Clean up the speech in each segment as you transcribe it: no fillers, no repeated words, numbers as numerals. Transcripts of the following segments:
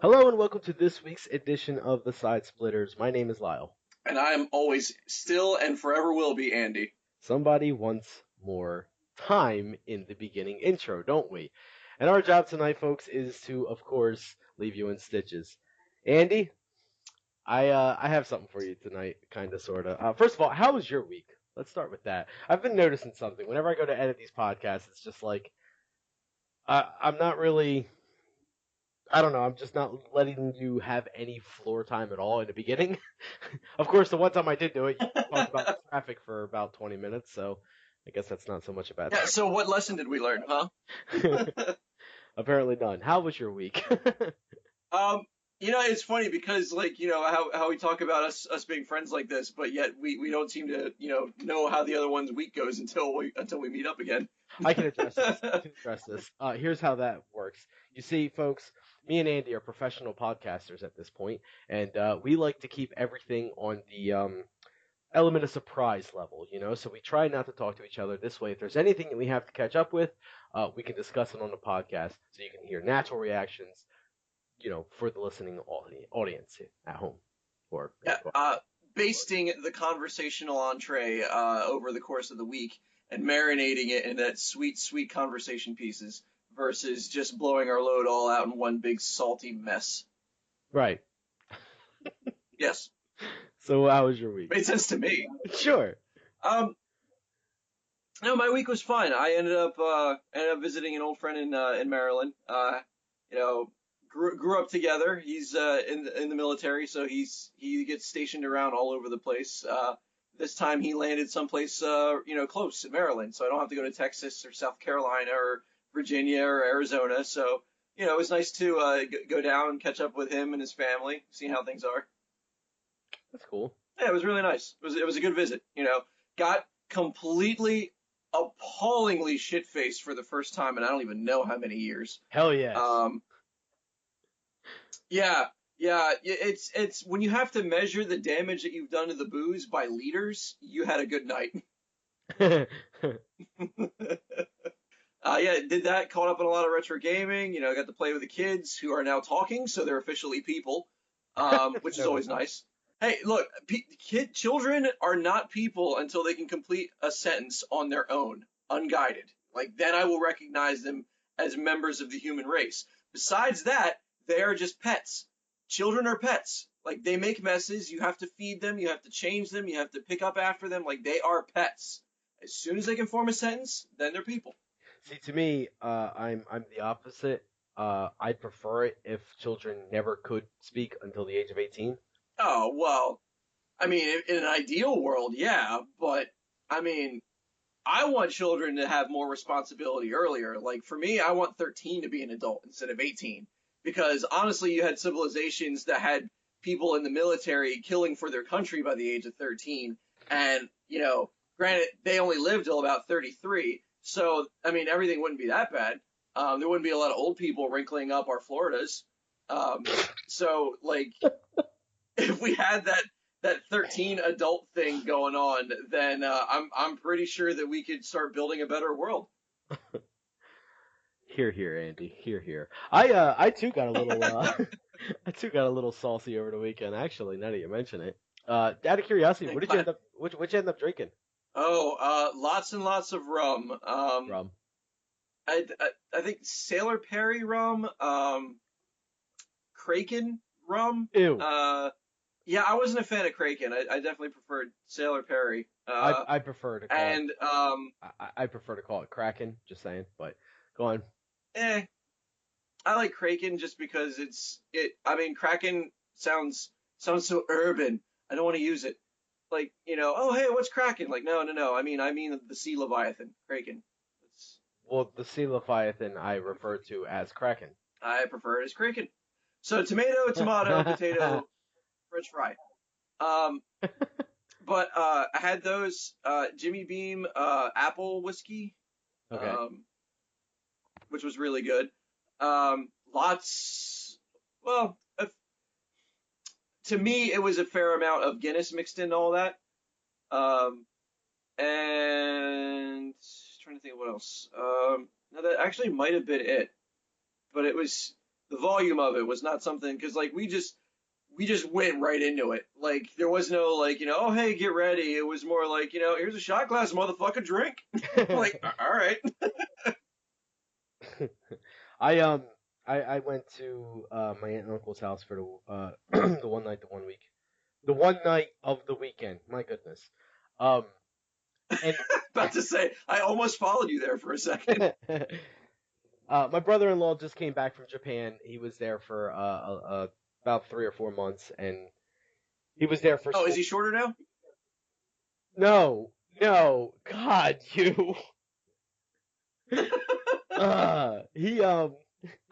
Hello and welcome to this week's edition of the Side Splitters. My name is Lyle. And I'm always still and forever will be Andy. Somebody wants more time in the beginning intro, don't we? And our job tonight, folks, is to, of course, leave you in stitches. Andy, I have something for you tonight, kind of, sort of. First of all, how was your week? Let's start with that. I've been noticing something. Whenever I go to edit these podcasts, it's just like I'm not really. I don't know. I'm just not letting you have any floor time at all in the beginning. Of course, the one time I did do it, you talked about traffic for about 20 minutes, so I guess that's not so much a bad Yeah, so what lesson did we learn, huh? thing. Apparently none. How was your week? um, it's funny because how we talk about us being friends like this, but yet we don't seem to know how the other one's week goes until we meet up again. I can address this. I can address this. Here's how that works. You see, folks, me and Andy are professional podcasters at this point, and we like to keep everything on the element of surprise level, So we try not to talk to each other. This way, if there's anything that we have to catch up with, we can discuss it on the podcast so you can hear natural reactions, for the listening audience at home or Yeah, basting the conversational entree over the course of the week and marinating it in that sweet, sweet conversation pieces versus just blowing our load all out in one big salty mess. right. Yes, So how was your week? made sense to me. Sure. Um, No, my week was fine. I ended up visiting an old friend in Maryland. You know, grew up together. He's in the military, so he gets stationed around all over the place. This time he landed someplace close in Maryland, so I don't have to go to Texas or South Carolina or Virginia or Arizona. So it was nice to go down and catch up with him and his family, see how things are. That's cool. Yeah, it was really nice. It was a good visit. Got completely appallingly shit faced for the first time and I don't even know how many years. Hell yes. Um, yeah, yeah. It's when you have to measure the damage that you've done to the booze by liters, you had a good night. Yeah, did that. Caught up on a lot of retro gaming. Got to play with the kids who are now talking, so they're officially people, which is Never always mind. nice. Hey, look, children are not people until they can complete a sentence on their own, unguided. Like, then I will recognize them as members of the human race. Besides that, they are just pets. Children are pets. Like, they make messes. You have to feed them. You have to change them. You have to pick up after them. Like, they are pets. As soon as they can form a sentence, then they're people. See, to me, I'm the opposite. I'd prefer it if children never could speak until the age of 18. Oh, well, I mean, in an ideal world, yeah, but I mean, I want children to have more responsibility earlier. Like for me, I want 13 to be an adult instead of 18. Because honestly, you had civilizations that had people in the military killing for their country by the age of 13. And, granted, they only lived till about 33. So, I mean, everything wouldn't be that bad. There wouldn't be a lot of old people wrinkling up our Floridas. So, like, if we had that 13 adult thing going on, then I'm pretty sure that we could start building a better world. Here, here, Andy. Here, here. I too got a little I too got a little saucy over the weekend. Actually, now that you mention it. Out of curiosity, what did you end up? What you end up drinking? Oh, lots and lots of rum. Rum. I think Sailor Perry rum, Kraken rum. Ew. Yeah, I wasn't a fan of Kraken. I definitely preferred Sailor Perry. I prefer to call it. And I prefer to call it Kraken. Just saying. But go on. eh, I like Kraken just because I mean, Kraken sounds so urban. I don't want to use it. Like, oh hey, what's Kraken? Like, no, no, no. I mean the Sea Leviathan, Kraken. It's, Well, the sea leviathan I refer to as Kraken. I prefer it as Kraken. So tomato, tomato, potato, French fry. Um, but I had those Jimmy Beam apple whiskey, Okay. um, which was really good. Lots. Well, to me, it was a fair amount of Guinness mixed in all that. Um, and trying to think of what else. No, that actually might have been it. But it was the volume of it was not something because like we just went right into it. Like there was no like oh hey get ready. It was more like here's a shot glass, motherfucker, drink. Like all right. I I went to my aunt and uncle's house for the the one night, the 1 week, the one night of the weekend. My goodness. Um, and About to say I almost followed you there for a second. my brother-in-law just came back from Japan. He was there for about 3 or 4 months, and he was there for Oh, is school. he shorter now? No, no, God, you. He I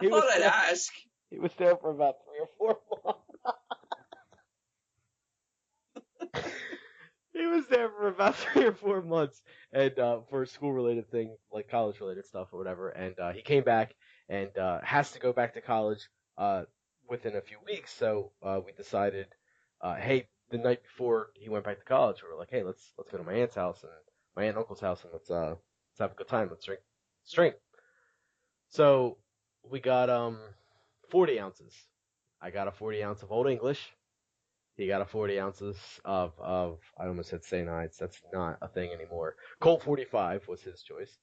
he was thought I'd there. ask. He was there for about 3 or 4 months. He was there for about 3 or 4 months, and for school related thing, like college related stuff or whatever. And he came back and has to go back to college uh, within a few weeks. So we decided, hey, the night before he went back to college, we were like, hey, let's go to my aunt's house and my aunt and uncle's house, and let's have a good time. Let's drink. So we got 40 ounces. I got a 40 ounce of Old English. He got a 40 ounces of I almost said St. Ides. That's not a thing anymore. Colt 45 was his choice.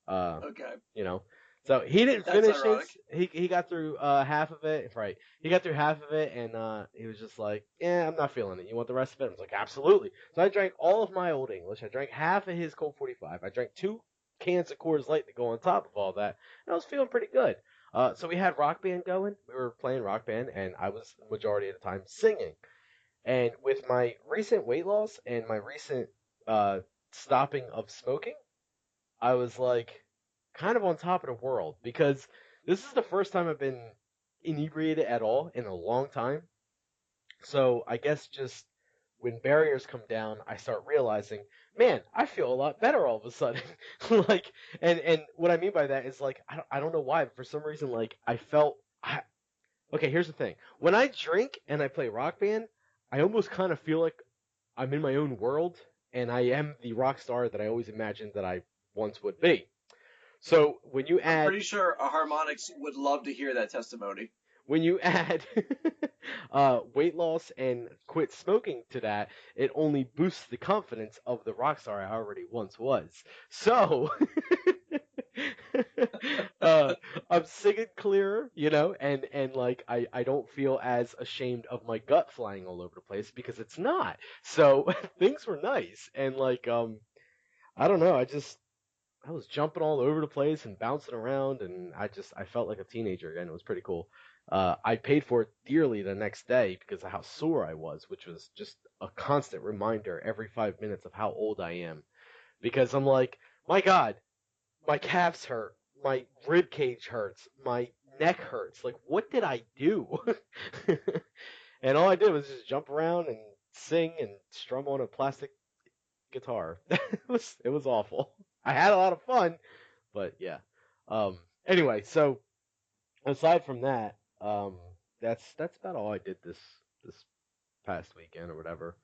Uh, Okay, you know, so he didn't that's finish his. ironic. He got through half of it. Right, he got through half of it, and he was just like, "Yeah, I'm not feeling it. You want the rest of it?" I was like, "Absolutely." So I drank all of my Old English. I drank half of his Colt 45. I drank 2 cans of Coors Light to go on top of all that, and I was feeling pretty good. So we had Rock Band going. We were playing Rock Band, and I was the majority of the time singing. And with my recent weight loss and my recent uh, stopping of smoking, I was like kind of on top of the world because this is the first time I've been inebriated at all in a long time. So I guess just when barriers come down, I start realizing, man, I feel a lot better all of a sudden. Like, and what I mean by that is like I don't know why, but for some reason like I felt okay, here's the thing. When I drink and I play Rock Band, I almost kind of feel like I'm in my own world and I am the rock star that I always imagined that I once would be. So I'm pretty sure a harmonics would love to hear that testimony. when you add weight loss and quit smoking to that, it only boosts the confidence of the rock star I already once was. So uh, I'm singing clearer, and like I don't feel as ashamed of my gut flying all over the place because it's not. So things were nice, and like I don't know, I was jumping all over the place and bouncing around, and I felt like a teenager again. It was pretty cool. I paid for it dearly the next day because of how sore I was, which was just a constant reminder every 5 minutes of how old I am. Because I'm like, my God, my calves hurt, my rib cage hurts, my neck hurts. Like, what did I do? And all I did was just jump around and sing and strum on a plastic guitar. It was awful. I had a lot of fun, but yeah. Um. Anyway, so aside from that, that's about all I did this past weekend or whatever.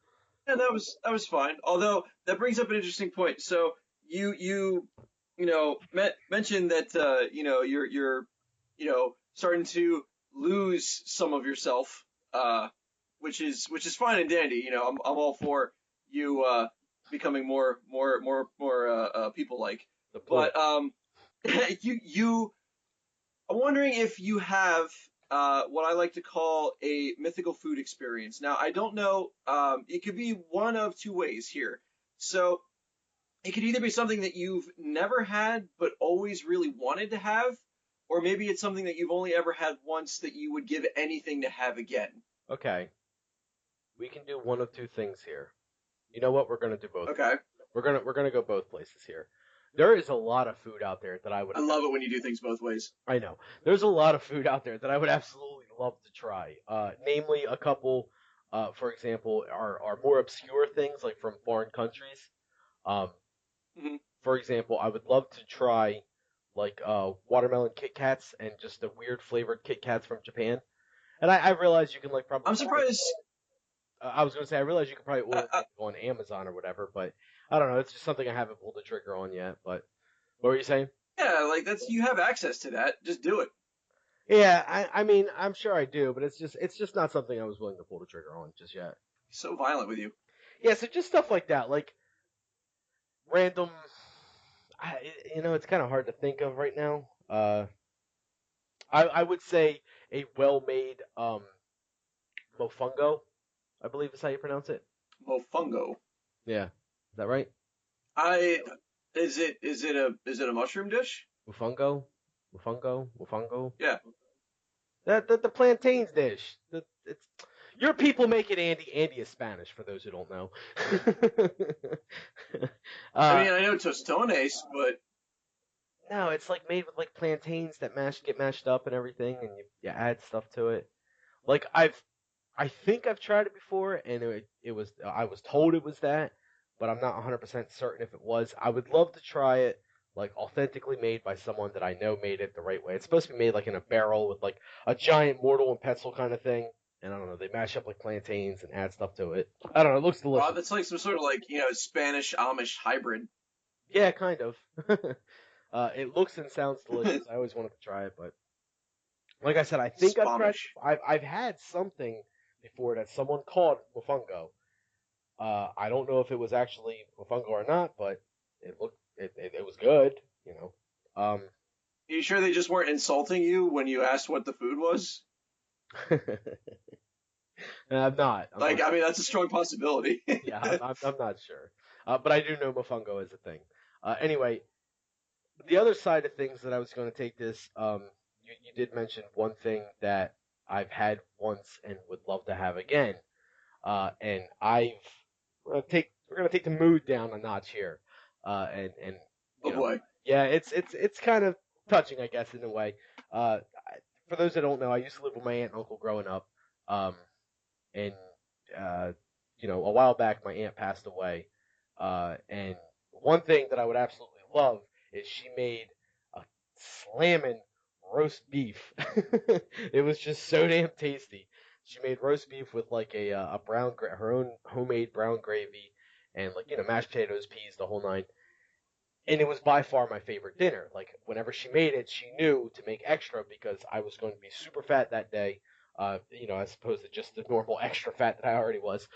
And that was fine. Although that brings up an interesting point. So mentioned that you're starting to lose some of yourself, which is fine and dandy. I'm all for you becoming more people like. The plug. But you I'm wondering if you have what I like to call a mythical food experience. Now, I don't know. It could be one of two ways here. So it could either be something that you've never had but always really wanted to have, or maybe it's something that you've only ever had once that you would give anything to have again. Okay, we can do one of two things here. You know what? We're gonna do both. Okay. We're gonna go both places here. There is a lot of food out there that I would. I love it when you do things both ways. I know. There's a lot of food out there that I would absolutely love to try. Namely, a couple, for example, are more obscure things like from foreign countries. Um, Hmm. for example, I would love to try like watermelon Kit Kats and just the weird flavored Kit Kats from Japan. And I realize you can like probably I'm order. surprised. I was gonna say I realize you can probably I, order I, things on Amazon or whatever, but I don't know. It's just something I haven't pulled the trigger on yet. But what were you saying? yeah, like that's you have access to that. Just do it. Yeah, I mean, I'm sure I do, but it's just not something I was willing to pull the trigger on just yet. He's so violent with you. Yeah, so just stuff like that, like random. It's kind of hard to think of right now. I would say a well-made mofungo, I believe is how you pronounce it. Mofungo. Yeah, is that right? I is it a mushroom dish? Mofungo, mofungo, mofungo. Yeah. The plantains dish. It's your people make it, Andy. Andy is Spanish for those who don't know. I uh, mean, I know tostones, but no, it's like made with like plantains that get mashed up and everything, and you add stuff to it. Like I think I've tried it before, and it was I was told it was that, but I'm not 100% certain if it was. I would love to try it like authentically made by someone that I know made it the right way. It's supposed to be made like in a barrel with like a giant mortar and pestle kind of thing. And I don't know, they mash up like plantains and add stuff to it. I don't know, it looks delicious. that's like some sort of like Spanish Amish hybrid. Yeah, kind of. It looks and sounds delicious. I always wanted to try it, but like I said, I think I've tried. Spamish. I've had something before that someone called mofongo. I don't know if it was actually mofongo or not, but it was good, you know. Are you sure they just weren't insulting you when you asked what the food was? I'm not. I'm Like, not. I mean, that's a strong possibility. Yeah, I'm not sure. But I do know mofongo is a thing. Anyway, the other side of things that I was going to take this, you did mention one thing that I've had once and would love to have again. And we're gonna take the mood down a notch here. And Oh boy. yeah, it's kind of touching, I guess, in a way. For those that don't know, I used to live with my aunt and uncle growing up. Um, and uh, a while back, my aunt passed away. And one thing that I would absolutely love is she made a slamming roast beef. It was just so damn tasty. She made roast beef with like a her own homemade brown gravy, and like mashed potatoes, peas, the whole nine, and it was by far my favorite dinner. Like whenever she made it, she knew to make extra because I was going to be super fat that day. As opposed to just the normal extra fat that I already was.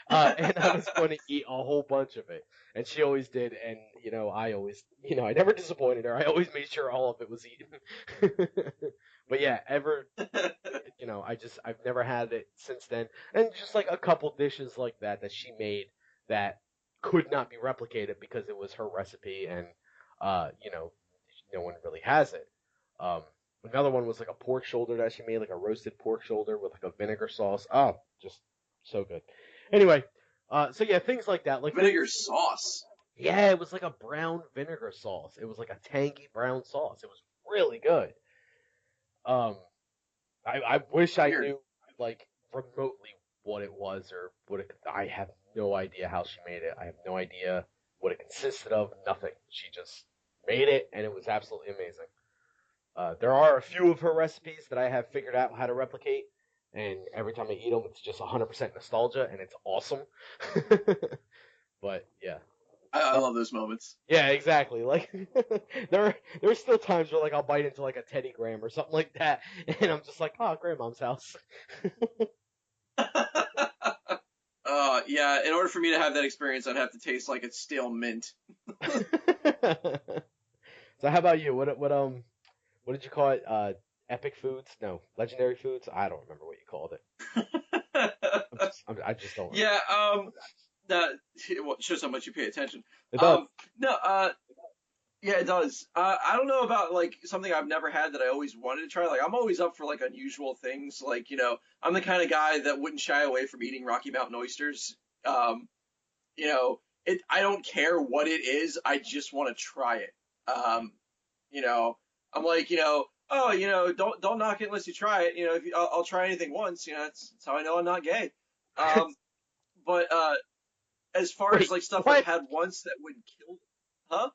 And I was going to eat a whole bunch of it. And she always did. And, I always, I never disappointed her. I always made sure all of it was eaten. But yeah, I've never had it since then. And just like a couple dishes like that she made that could not be replicated because it was her recipe and uh, you know, no one really has it. Um, Another one was like a pork shoulder that she made, like a roasted pork shoulder with like a vinegar sauce. Oh, just so good. Anyway, so yeah, things like that. Like for Vinegar instance, sauce. yeah, it was like a brown vinegar sauce. It was like a tangy brown sauce. It was really good. Um, I wish I Weird. knew like remotely what it was or what it. I have no idea how she made it. I have no idea what it consisted of. Nothing. She just made it, and it was absolutely amazing. There are a few of her recipes that I have figured out how to replicate, and every time I eat them, it's just 100% nostalgia, and it's awesome. But yeah, I uh, love those moments. yeah, exactly. Like there's still times where like I'll bite into like a Teddy Graham or something like that, and I'm just like, oh, grandmom's house. Yeah, in order for me to have that experience, I'd have to taste like it's stale mint. So how about you? What did you call it? Epic foods? No, legendary foods. I don't remember what you called it. I just don't remember. Yeah, that shows how much you pay attention. It does. No, yeah, it does. I don't know about like something I've never had that I always wanted to try. Like I'm always up for like unusual things. Like I'm the kind of guy that wouldn't shy away from eating Rocky Mountain oysters. Um, I don't care what it is. I just want to try it. Um, you know, I'm like oh don't knock it unless you try it. If I'll try anything once. That's how I know I'm not gay. Um, but as far as Wait, like stuff I've what? had once that would kill, huh?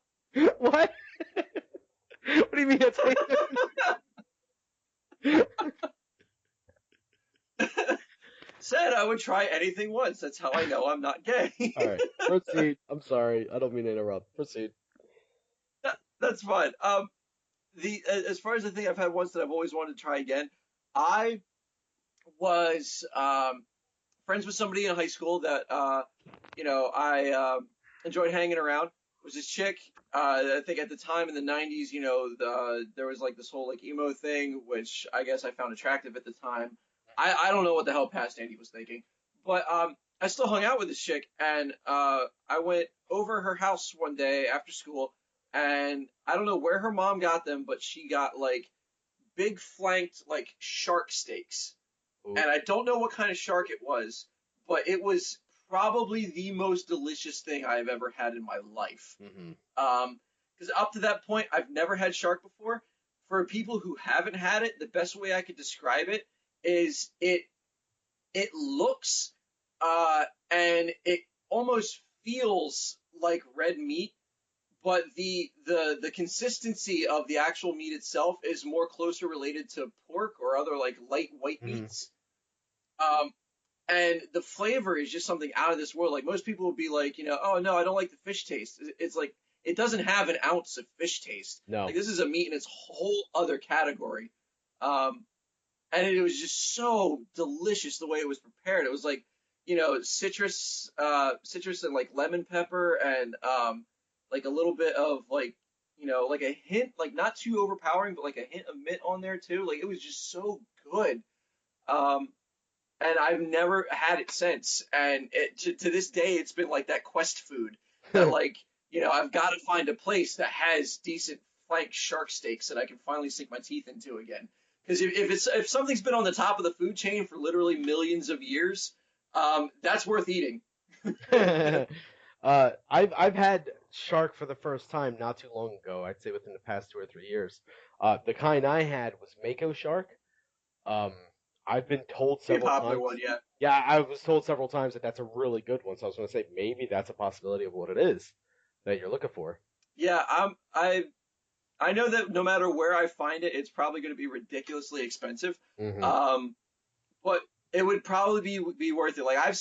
What? What do you mean? That's Said I would try anything once. That's how I know I'm not gay. all right. Proceed. I'm sorry. I don't mean to interrupt. Proceed. That's fine. the as far as the thing I've had once that I've always wanted to try again, I was friends with somebody in high school that I enjoyed hanging around. It was this chick. I think at the time in the '90s, there was like this whole like emo thing, which I guess I found attractive at the time. I don't know what the hell past Andy was thinking, but I still hung out with this chick, and I went over her house one day after school, and I don't know where her mom got them, but she got like big flanked like shark steaks, Ooh. and I don't know what kind of shark it was, but it was probably the most delicious thing I've ever had in my life. Hmm. Because up to that point, I've never had shark before. For people who haven't had it, the best way I could describe it is it looks and it almost feels like red meat, but the consistency of the actual meat itself is more closer related to pork or other like light white Hmm. meats. Um, and the flavor is just something out of this world. Like most people would be like, oh no, I don't like the fish taste. It's like it doesn't have an ounce of fish taste. Like No. this is a meat in its whole other category. Um, and it was just so delicious the way it was prepared. It was like, citrus and like lemon pepper and like a little bit of like, like a hint, like not too overpowering, but like a hint of mint on there too. Like it was just so good. Um, and I've never had it since. And to this day, it's been like that quest food that like, I've got to find a place that has decent flank shark steaks that I can finally sink my teeth into again. Because if something's been on the top of the food chain for literally millions of years, that's worth eating. I've had shark for the first time not too long ago. I'd say within the past 2 or 3 years. The kind I had was mako shark. Um, I've been told Be a several popular times. one, yeah. Yeah, I was told several times that that's a really good one. So I was going to say maybe that's a possibility of what it is that you're looking for. Yeah, I know that no matter where I find it, it's probably going to be ridiculously expensive. Hmm. Um, but it would probably be worth it. Like I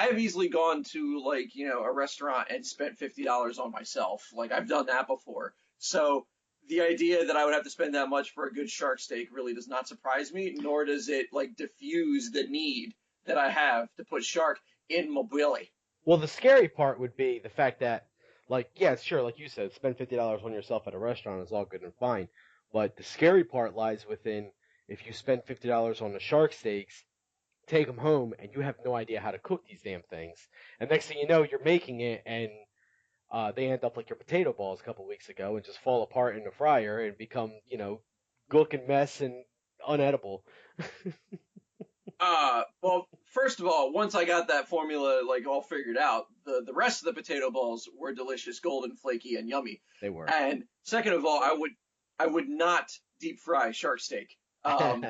have easily gone to like, a restaurant and spent $50 on myself. Like I've done that before. So the idea that I would have to spend that much for a good shark steak really does not surprise me, nor does it like diffuse the need that I have to put shark in my belly. Well, the scary part would be the fact that, like, yeah, sure, like you said, spend $50 on yourself at a restaurant is all good and fine, but the scary part lies within if you spend $50 on the shark steaks, take them home, and you have no idea how to cook these damn things, and next thing you know, you're making it, and they end up like your potato balls a couple weeks ago and just fall apart in the fryer and become, looking mess and unedible. Well, first of all, once I got that formula like all figured out, the rest of the potato balls were delicious, golden, flaky, and yummy. They were. And second of all, I would not deep fry shark steak. Um,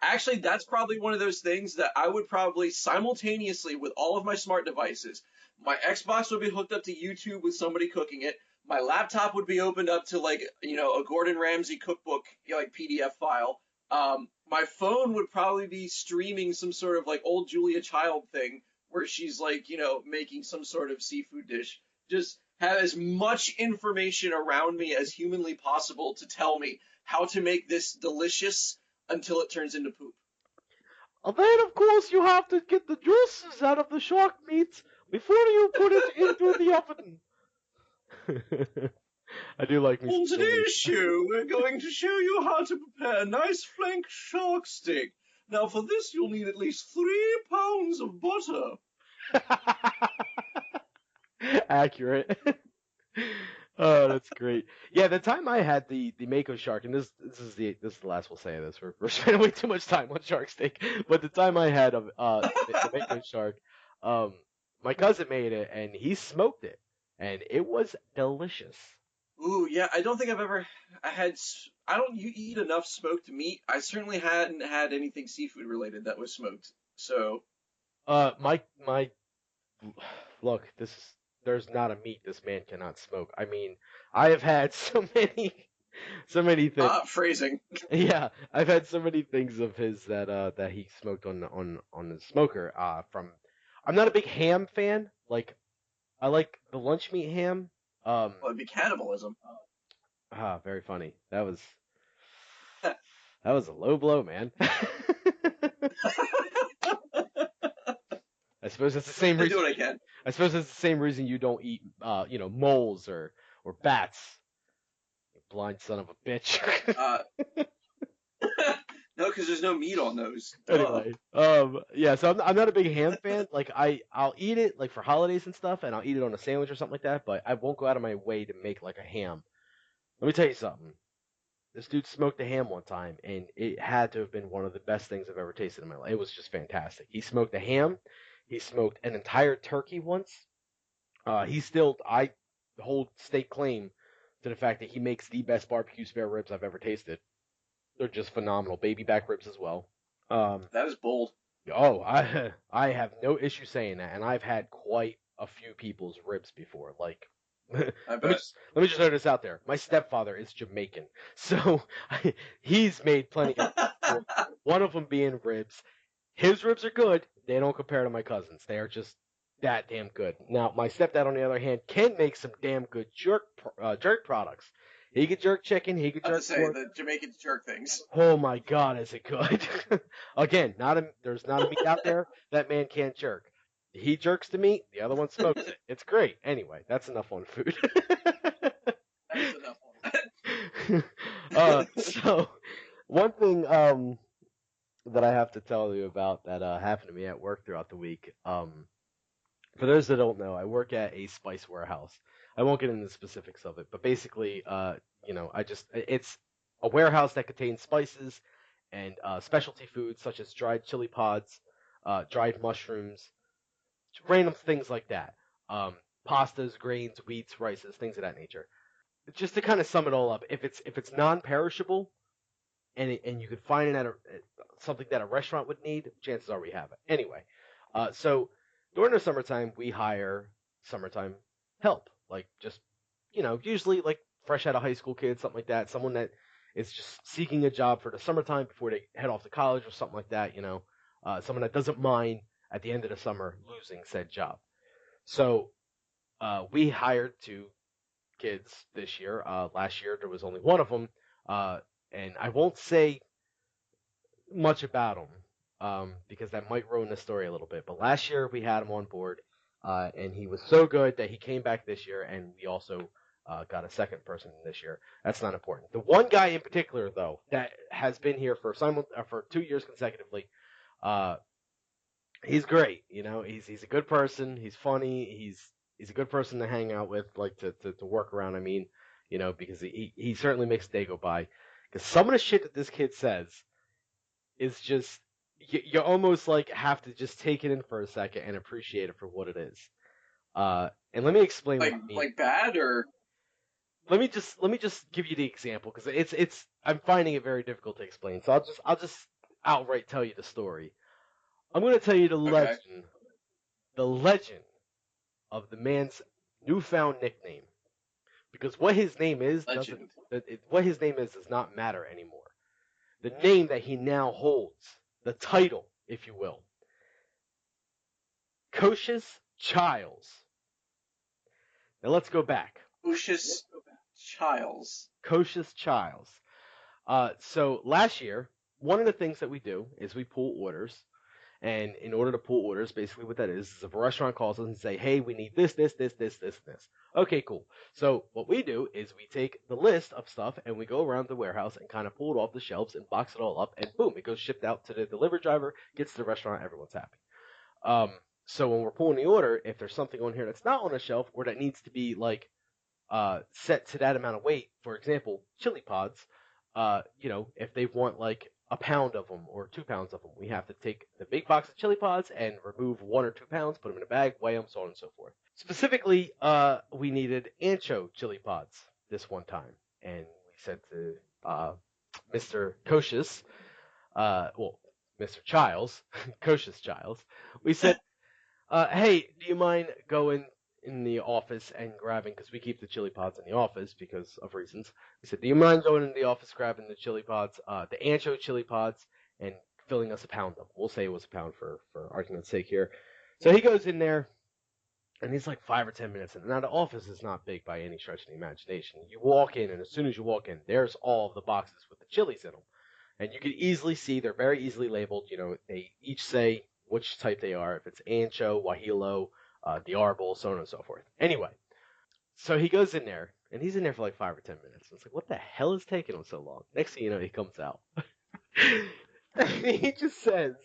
Actually, that's probably one of those things that I would probably simultaneously with all of my smart devices. My Xbox would be hooked up to YouTube with somebody cooking it. My laptop would be opened up to like, a Gordon Ramsay cookbook, like PDF file. My phone would probably be streaming some sort of like old Julia Child thing where she's like, making some sort of seafood dish. Just have as much information around me as humanly possible to tell me how to make this delicious until it turns into poop. And then, of course, you have to get the juices out of the shark meat before you put it into the oven. I do like me some On Julia. today's show, we're going to show you how to prepare a nice flank shark steak. Now, for this, you'll need at least 3 pounds of butter. Accurate. Oh, that's great. Yeah, the time I had the Mako shark, and this is the last we'll say of this. We're spending way too much time on shark steak. But the time I had of the Mako shark, um, my cousin made it and he smoked it, and it was delicious. Ooh, yeah, I don't think I've ever I had. I don't eat enough smoked meat. I certainly hadn't had anything seafood related that was smoked. So, My look, there's not a meat this man cannot smoke. I mean, I have had so many things. phrasing. Yeah, I've had so many things of his that he smoked on the smoker. From I'm not a big ham fan. Like I like the lunch meat ham. Um, Well, it'd be cannibalism. Ah, very funny. That was a low blow, man. I suppose it's the same I do reason. what I can. I suppose it's the same reason you don't eat, moles or bats. You blind son of a bitch. Uh, no, because there's no meat on those. Duh. Anyway, yeah. So I'm not a big ham fan. Like I'll eat it like for holidays and stuff, and I'll eat it on a sandwich or something like that. But I won't go out of my way to make like a ham. Let me tell you something. This dude smoked a ham one time, and it had to have been one of the best things I've ever tasted in my life. It was just fantastic. He smoked a ham. He smoked an entire turkey once. I hold state claim to the fact that he makes the best barbecue spare ribs I've ever tasted. They're just phenomenal. Baby back ribs as well. Um, That is bold. oh, I I have no issue saying that, and I've had quite a few people's ribs before. Like, I bet. let me just throw this out there. My stepfather is Jamaican, so he's made plenty of before. One of them being ribs. His ribs are good. They don't compare to my cousins. They are just that damn good. Now, my stepdad, on the other hand, can make some damn good jerk products. He could jerk chicken. He could I have to jerk say pork. the Jamaican jerk things. Oh my God, is it good? Again, there's not a meat out there that man can't jerk. He jerks the meat. The other one smokes it. It's great. Anyway, that's enough on food. That is enough on So one thing that I have to tell you about that happened to me at work throughout the week. For those that don't know, I work at a spice warehouse. I won't get into the specifics of it, but basically, it's a warehouse that contains spices and specialty foods such as dried chili pods, dried mushrooms, random things like that. Pastas, grains, wheats, rices, things of that nature. Just to kind of sum it all up, if it's non-perishable and you could find it at something that a restaurant would need, chances are we have it. Anyway, so during the summertime, we hire summertime help, like just usually like fresh out of high school kids, something like that, someone that is just seeking a job for the summertime before they head off to college or something like that. Someone that doesn't mind at the end of the summer losing said job. So we hired two kids this year. Last year there was only one of them, and I won't say much about him because that might ruin the story a little bit. But last year we had him on board, and he was so good that he came back this year, and we also got a second person this year. That's not important. The one guy in particular, though, that has been here for 2 years consecutively, uh, he's great. He's a good person. He's funny. He's a good person to hang out with, like to work around. I mean, because he certainly makes the day go by. Because some of the shit that this kid says is just you almost like have to just take it in for a second and appreciate it for what it is. And let me explain what I mean. like bad or Let me just give you the example because it's I'm finding it very difficult to explain. So I'll just outright tell you the story. I'm going to tell you okay. the legend of the man's newfound nickname because what his name is doesn't Legend. what his name is does not matter anymore. The name that he now holds, the title, if you will, Cocious Childs. Now let's go back. Lucius Childs. Cocious Childs. So last year, one of the things that we do is we pull orders. And in order to pull orders, basically what that is if a restaurant calls us and say, hey, we need this, this, this, this, this, this. Okay, cool. So what we do is we take the list of stuff and we go around the warehouse and kind of pull it off the shelves and box it all up and boom, it goes shipped out to the delivery driver, gets to the restaurant, everyone's happy. So when we're pulling the order, if there's something on here that's not on the shelf or that needs to be like set to that amount of weight, for example, chili pods, if they want like a pound of them or 2 pounds of them, we have to take the big box of chili pods and remove 1 or 2 pounds, put them in a bag, weigh them, so on and so forth. Specifically, we needed ancho chili pods this one time, and we said to Mr. Koshes, well, Mr. Childs, Koshes Childs, we said, hey, do you mind going in the office and grabbing, because we keep the chili pods in the office because of reasons. We said, do you mind going in the office grabbing the chili pods, the ancho chili pods, and filling us a pound of them? We'll say it was a pound for argument's sake here. So he goes in there, And he's like 5 or 10 minutes in. Now the office is not big by any stretch of the imagination. You walk in, and as soon as you walk in, there's all of the boxes with the chilies in them, and you can easily see they're very easily labeled. You know, they each say which type they are. If it's ancho, guajillo, diarbol, so on and so forth. Anyway, so he goes in there, and he's in there for like 5 or 10 minutes. It's like, what the hell is taking him so long? Next thing you know, he comes out. And he just says,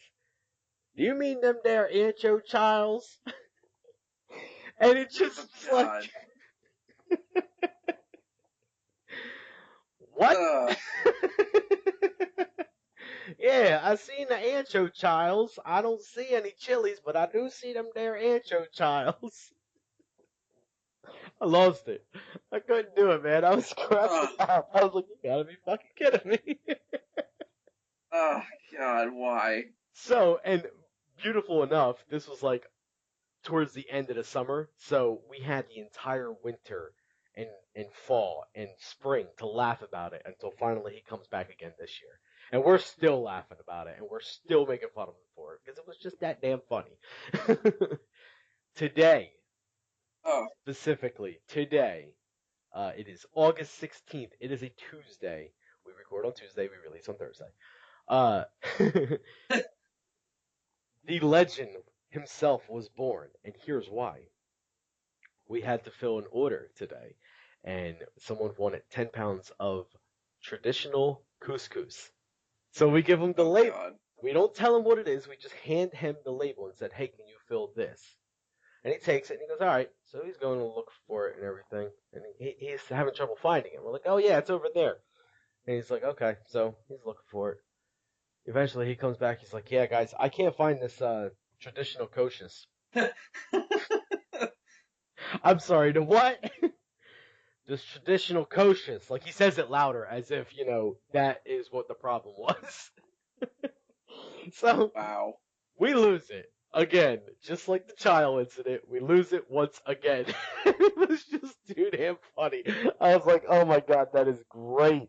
"Do you mean them there ancho childs?" And it Oh just like, God. what? Ugh. Yeah, I seen the ancho childs. I don't see any chilies, but I do see them there ancho childs. I lost it. I couldn't do it, man. I was cracking Ugh. up. I was like, you gotta be fucking kidding me. Oh God. Why? So, and beautiful enough, this was like towards the end of the summer, so we had the entire winter and fall and spring to laugh about it until finally he comes back again this year. And we're still laughing about it, and we're still making fun of him for it because it was just that damn funny. Today, Oh. specifically, today, it is August 16th. It is a Tuesday. We record on Tuesday, we release on Thursday. Uh, the legend himself was born, and here's why. We had to fill an order today, and someone wanted 10 pounds of traditional couscous. So we give him the Oh label. God. We don't tell him what it is. We just hand him the label and said, "Hey, can you fill this?" And he takes it and he goes, "All right." So he's going to look for it and everything, and he's having trouble finding it. We're like, "Oh yeah, it's over there." And he's like, "Okay." So he's looking for it. Eventually, he comes back. He's like, "Yeah, guys, I can't find this traditional couscous." I'm sorry. The what? This traditional couscous. Like he says it louder, as if that is what the problem was. So Wow. we lose it again, just like the child incident. We lose it once again. It was just too damn funny. I was like, "Oh my god, that is great."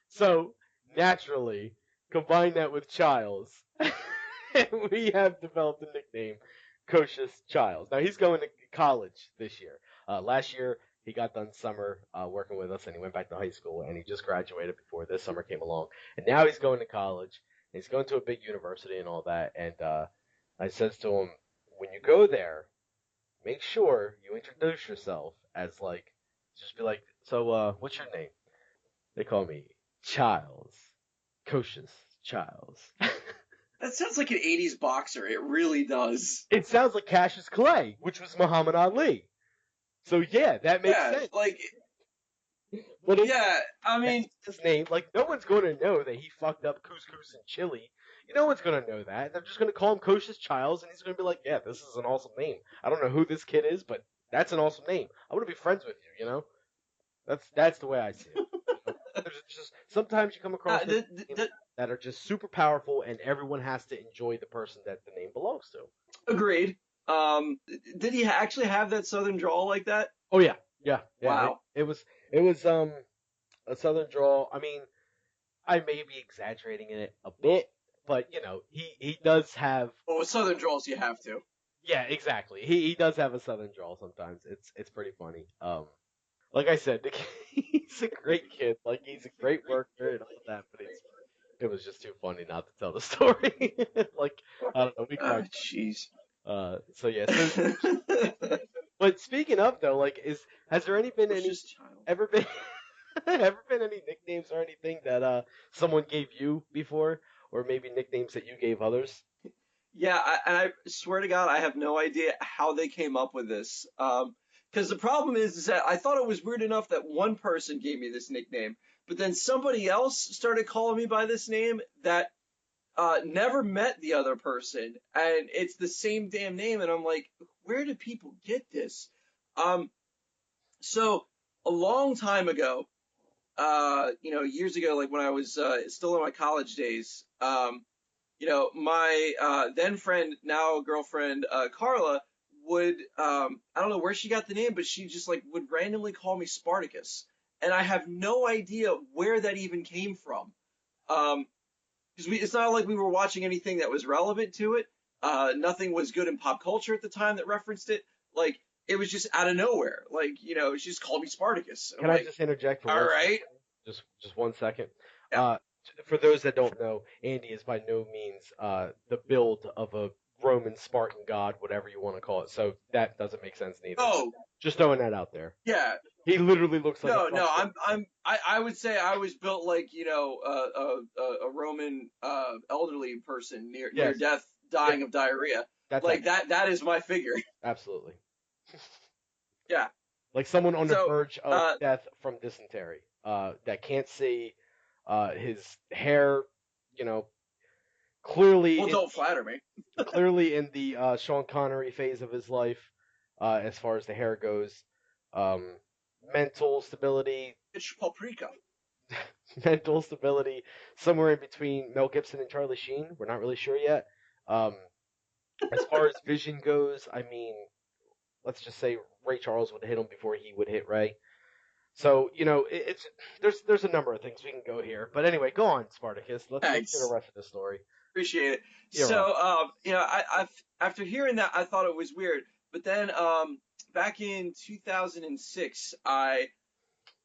So naturally, combine that with Childs, and we have developed a nickname, Coach's Childs. Now he's going to college this year. Last year he got done summer working with us, and he went back to high school, and he just graduated before this summer came along, and now he's going to college. And he's going to a big university and all that. And I says to him, when you go there, make sure you introduce yourself as like, just be like, "So, what's your name?" They call me Childs. Coach's Childs. That sounds like an '80s boxer. It really does. It sounds like Cassius Clay, which was Muhammad Ali. So yeah, that makes Yeah. sense. Like. But it's Yeah. I that's mean. his name. Like no one's going to know that he fucked up couscous and chili. No one's going to know that. They're just going to call him Coach's Childs, and he's going to be like, "Yeah, this is an awesome name. I don't know who this kid is, but that's an awesome name. I want to be friends with you." That's the way I see it. There's just sometimes you come across The, names the, that are just super powerful, and everyone has to enjoy the person that the name belongs to. Agreed. Did he actually have that southern drawl like that? Oh yeah, yeah, yeah. It, Wow. it was it was a southern drawl. I mean, I may be exaggerating it a bit, but he does have. Well, with southern drawls, you have to. Yeah, exactly. He does have a southern drawl sometimes. It's pretty funny. Like I said, he's a great kid. Like he's a great worker and all of that, but it was just too funny not to tell the story. Like I don't know, we Oh, cracked. jeez. So yeah. So, but speaking of though, like, has there any been Was any just child. ever been ever been any nicknames or anything that someone gave you before, or maybe nicknames that you gave others? Yeah, and I swear to God, I have no idea how they came up with this. Because the problem is that I thought it was weird enough that one person gave me this nickname, but then somebody else started calling me by this name that never met the other person, and it's the same damn name, and I'm like, where do people get this? Um, so a long time ago, years ago, like when I was still in my college days, my then friend, now girlfriend, Carla, would, I don't know where she got the name, but she just like would randomly call me Spartacus. And I have no idea where that even came from. Because it's not like we were watching anything that was relevant to it. Nothing was good in pop culture at the time that referenced it. Like, it was just out of nowhere. Like, she just called me Spartacus. And I'm Can I like, just interject for all one right. second? Just 1 second. Yeah. Uh, for those that don't know, Andy is by no means the build of a Roman Spartan god, whatever you want to call it. So that doesn't make sense neither. Oh, Just throwing that out there. yeah. He literally looks like a No, fucking. I would say I was built like, a Roman, elderly person near Yes. death, Yeah. dying of diarrhea. That's Like accurate. that is my figure. Absolutely. Yeah. Like someone on the So, verge of uh, death from dysentery. That can't see. His hair, you know, clearly well, in don't flatter me. clearly in the Sean Connery phase of his life, as far as the hair goes. Um, mental stability, It's paprika. mental stability, somewhere in between Mel Gibson and Charlie Sheen. We're not really sure yet. Um, as far as vision goes, I mean, let's just say Ray Charles would hit him before he would hit Ray. So it's there's a number of things we can go here, but anyway, go on, Spartacus. Let's hear the Thanks. rest of the story. Appreciate it. You're welcome. So, I after hearing that, I thought it was weird. But then, back in 2006, I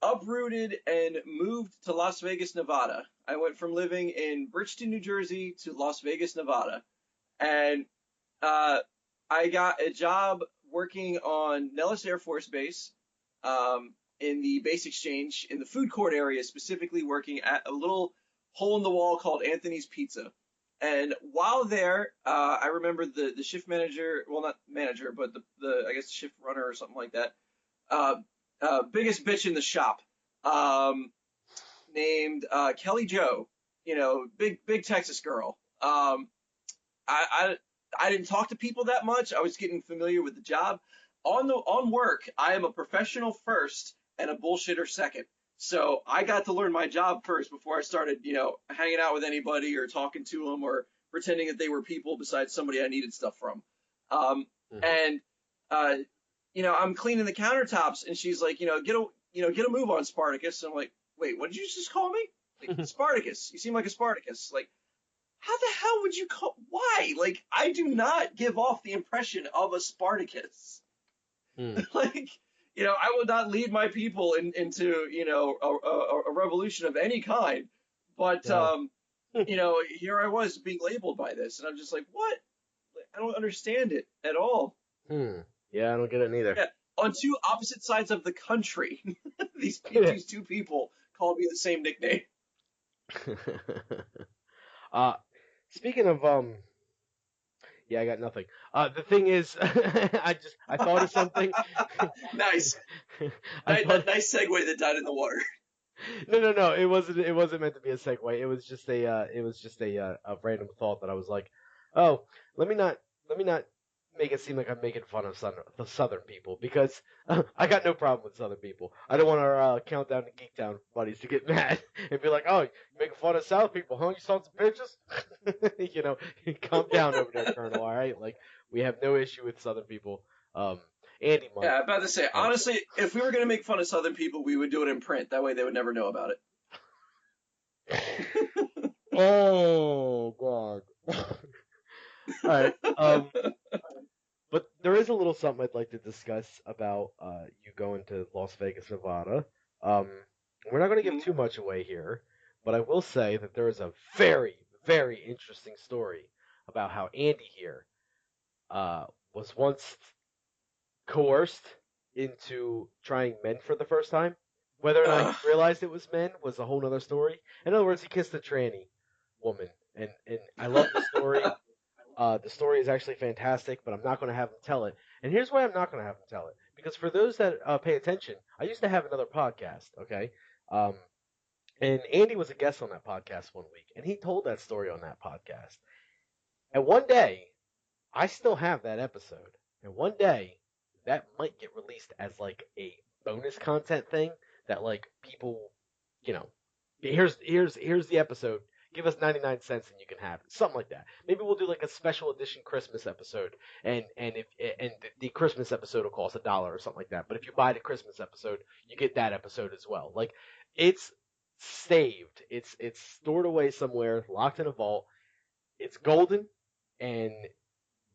uprooted and moved to Las Vegas, Nevada. I went from living in Bridgeton, New Jersey to Las Vegas, Nevada. And uh, I got a job working on Nellis Air Force Base, in the base exchange in the food court area, specifically working at a little hole in the wall called Anthony's Pizza. And while there, I remember the shift manager, well, not manager, but the I guess shift runner or something like that, uh, biggest bitch in the shop, um, named Kelly Joe. Big Texas girl. I I didn't talk to people that much. I was getting familiar with the job. On work, I am a professional first and a bullshitter second. So I got to learn my job first before I started, hanging out with anybody or talking to them or pretending that they were people besides somebody I needed stuff from. Um, Hmm. and uh, I'm cleaning the countertops, and she's like, get a move on, Spartacus. And I'm like, wait, what did you just call me? Like, Spartacus. You seem like a Spartacus. Like, how the hell would you call? Why? Like, I do not give off the impression of a Spartacus. Hmm. Like, I would not lead my people into, a revolution of any kind. But, No. here I was being labeled by this, and I'm just like, what? I don't understand it at all. Hmm. Yeah, I don't get it neither. Yeah, on two opposite sides of the country, Yeah. these two people called me the same nickname. uh, speaking of yeah, I got nothing. The thing is, I thought of something. Nice, I thought nice segue that died in the water. no. It wasn't meant to be a segue. It was just a random thought that I was like, oh, let me not make it seem like I'm making fun of the Southern people because I got no problem with Southern people. I don't want our Countdown to Geek Town buddies to get mad and be like, oh, you making fun of South people, huh? You sons of bitches. Calm down over there, Colonel. All right, like we have no issue with Southern people. Um, Andy might. Yeah, I'm about to say, But honestly, if we were going to make fun of Southern people, we would do it in print. That way they would never know about oh God. All right. it. But there is a little something I'd like to discuss about you going to Las Vegas, Nevada. Um, we're not going to give too much away here, but I will say that there is a very, very interesting story about how Andy here was once coerced into trying men for the first time. Whether or not he Ugh. realized it was men was a whole other story. In other words, he kissed a tranny woman, and I love the story. The story is actually fantastic, but I'm not going to have him tell it. And here's why I'm not going to have him tell it. Because for those that pay attention, I used to have another podcast, okay? Um, and Andy was a guest on that podcast one week, and he told that story on that podcast. And one day, I still have that episode. And one day, that might get released as like a bonus content thing that like people, you know, here's the episode. Give us 99 cents and you can have it. Something like that. Maybe we'll do like a special edition Christmas episode and if and the Christmas episode will cost $1 or something like that. But if you buy the Christmas episode, you get that episode as well. Like it's saved. It's stored away somewhere, locked in a vault. It's golden and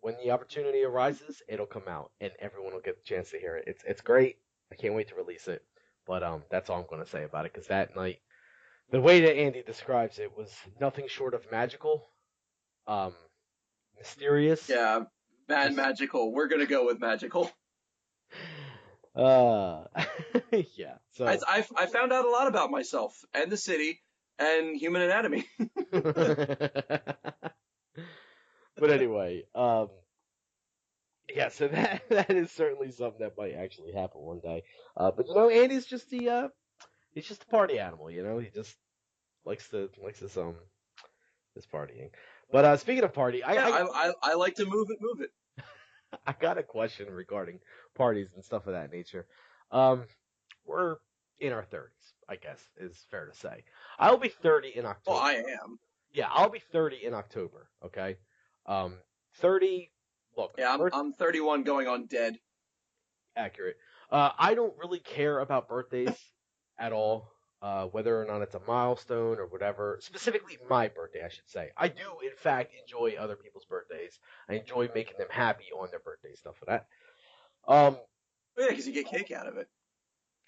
when the opportunity arises, it'll come out and everyone will get the chance to hear it. It's great. I can't wait to release it. But that's all I'm going to say about it because that night, the way that Andy describes it was nothing short of magical, um, mysterious. Yeah, mad Just magical. We're gonna go with magical. uh, yeah. I, So, I I found out a lot about myself and the city and human anatomy. but anyway, yeah. So that that is certainly something that might actually happen one day. But Andy's just the he's just a party animal. He just likes his partying. But speaking of party, Yeah, I like to move it. I got a question regarding parties and stuff of that nature. Um, we're in our 30s, I guess is fair to say. I'll be 30 in Well, October. I am. Yeah, I'll be 30 in October. Okay, 30. Look, Yeah, birth I'm 31 going on dead. accurate. I don't really care about birthdays at all. Whether or not it's a milestone or whatever, specifically my birthday, I should say. I do, in fact, enjoy other people's birthdays. I enjoy making them happy on their birthday, stuff like that. Um, Oh, yeah, because you get cake out of it.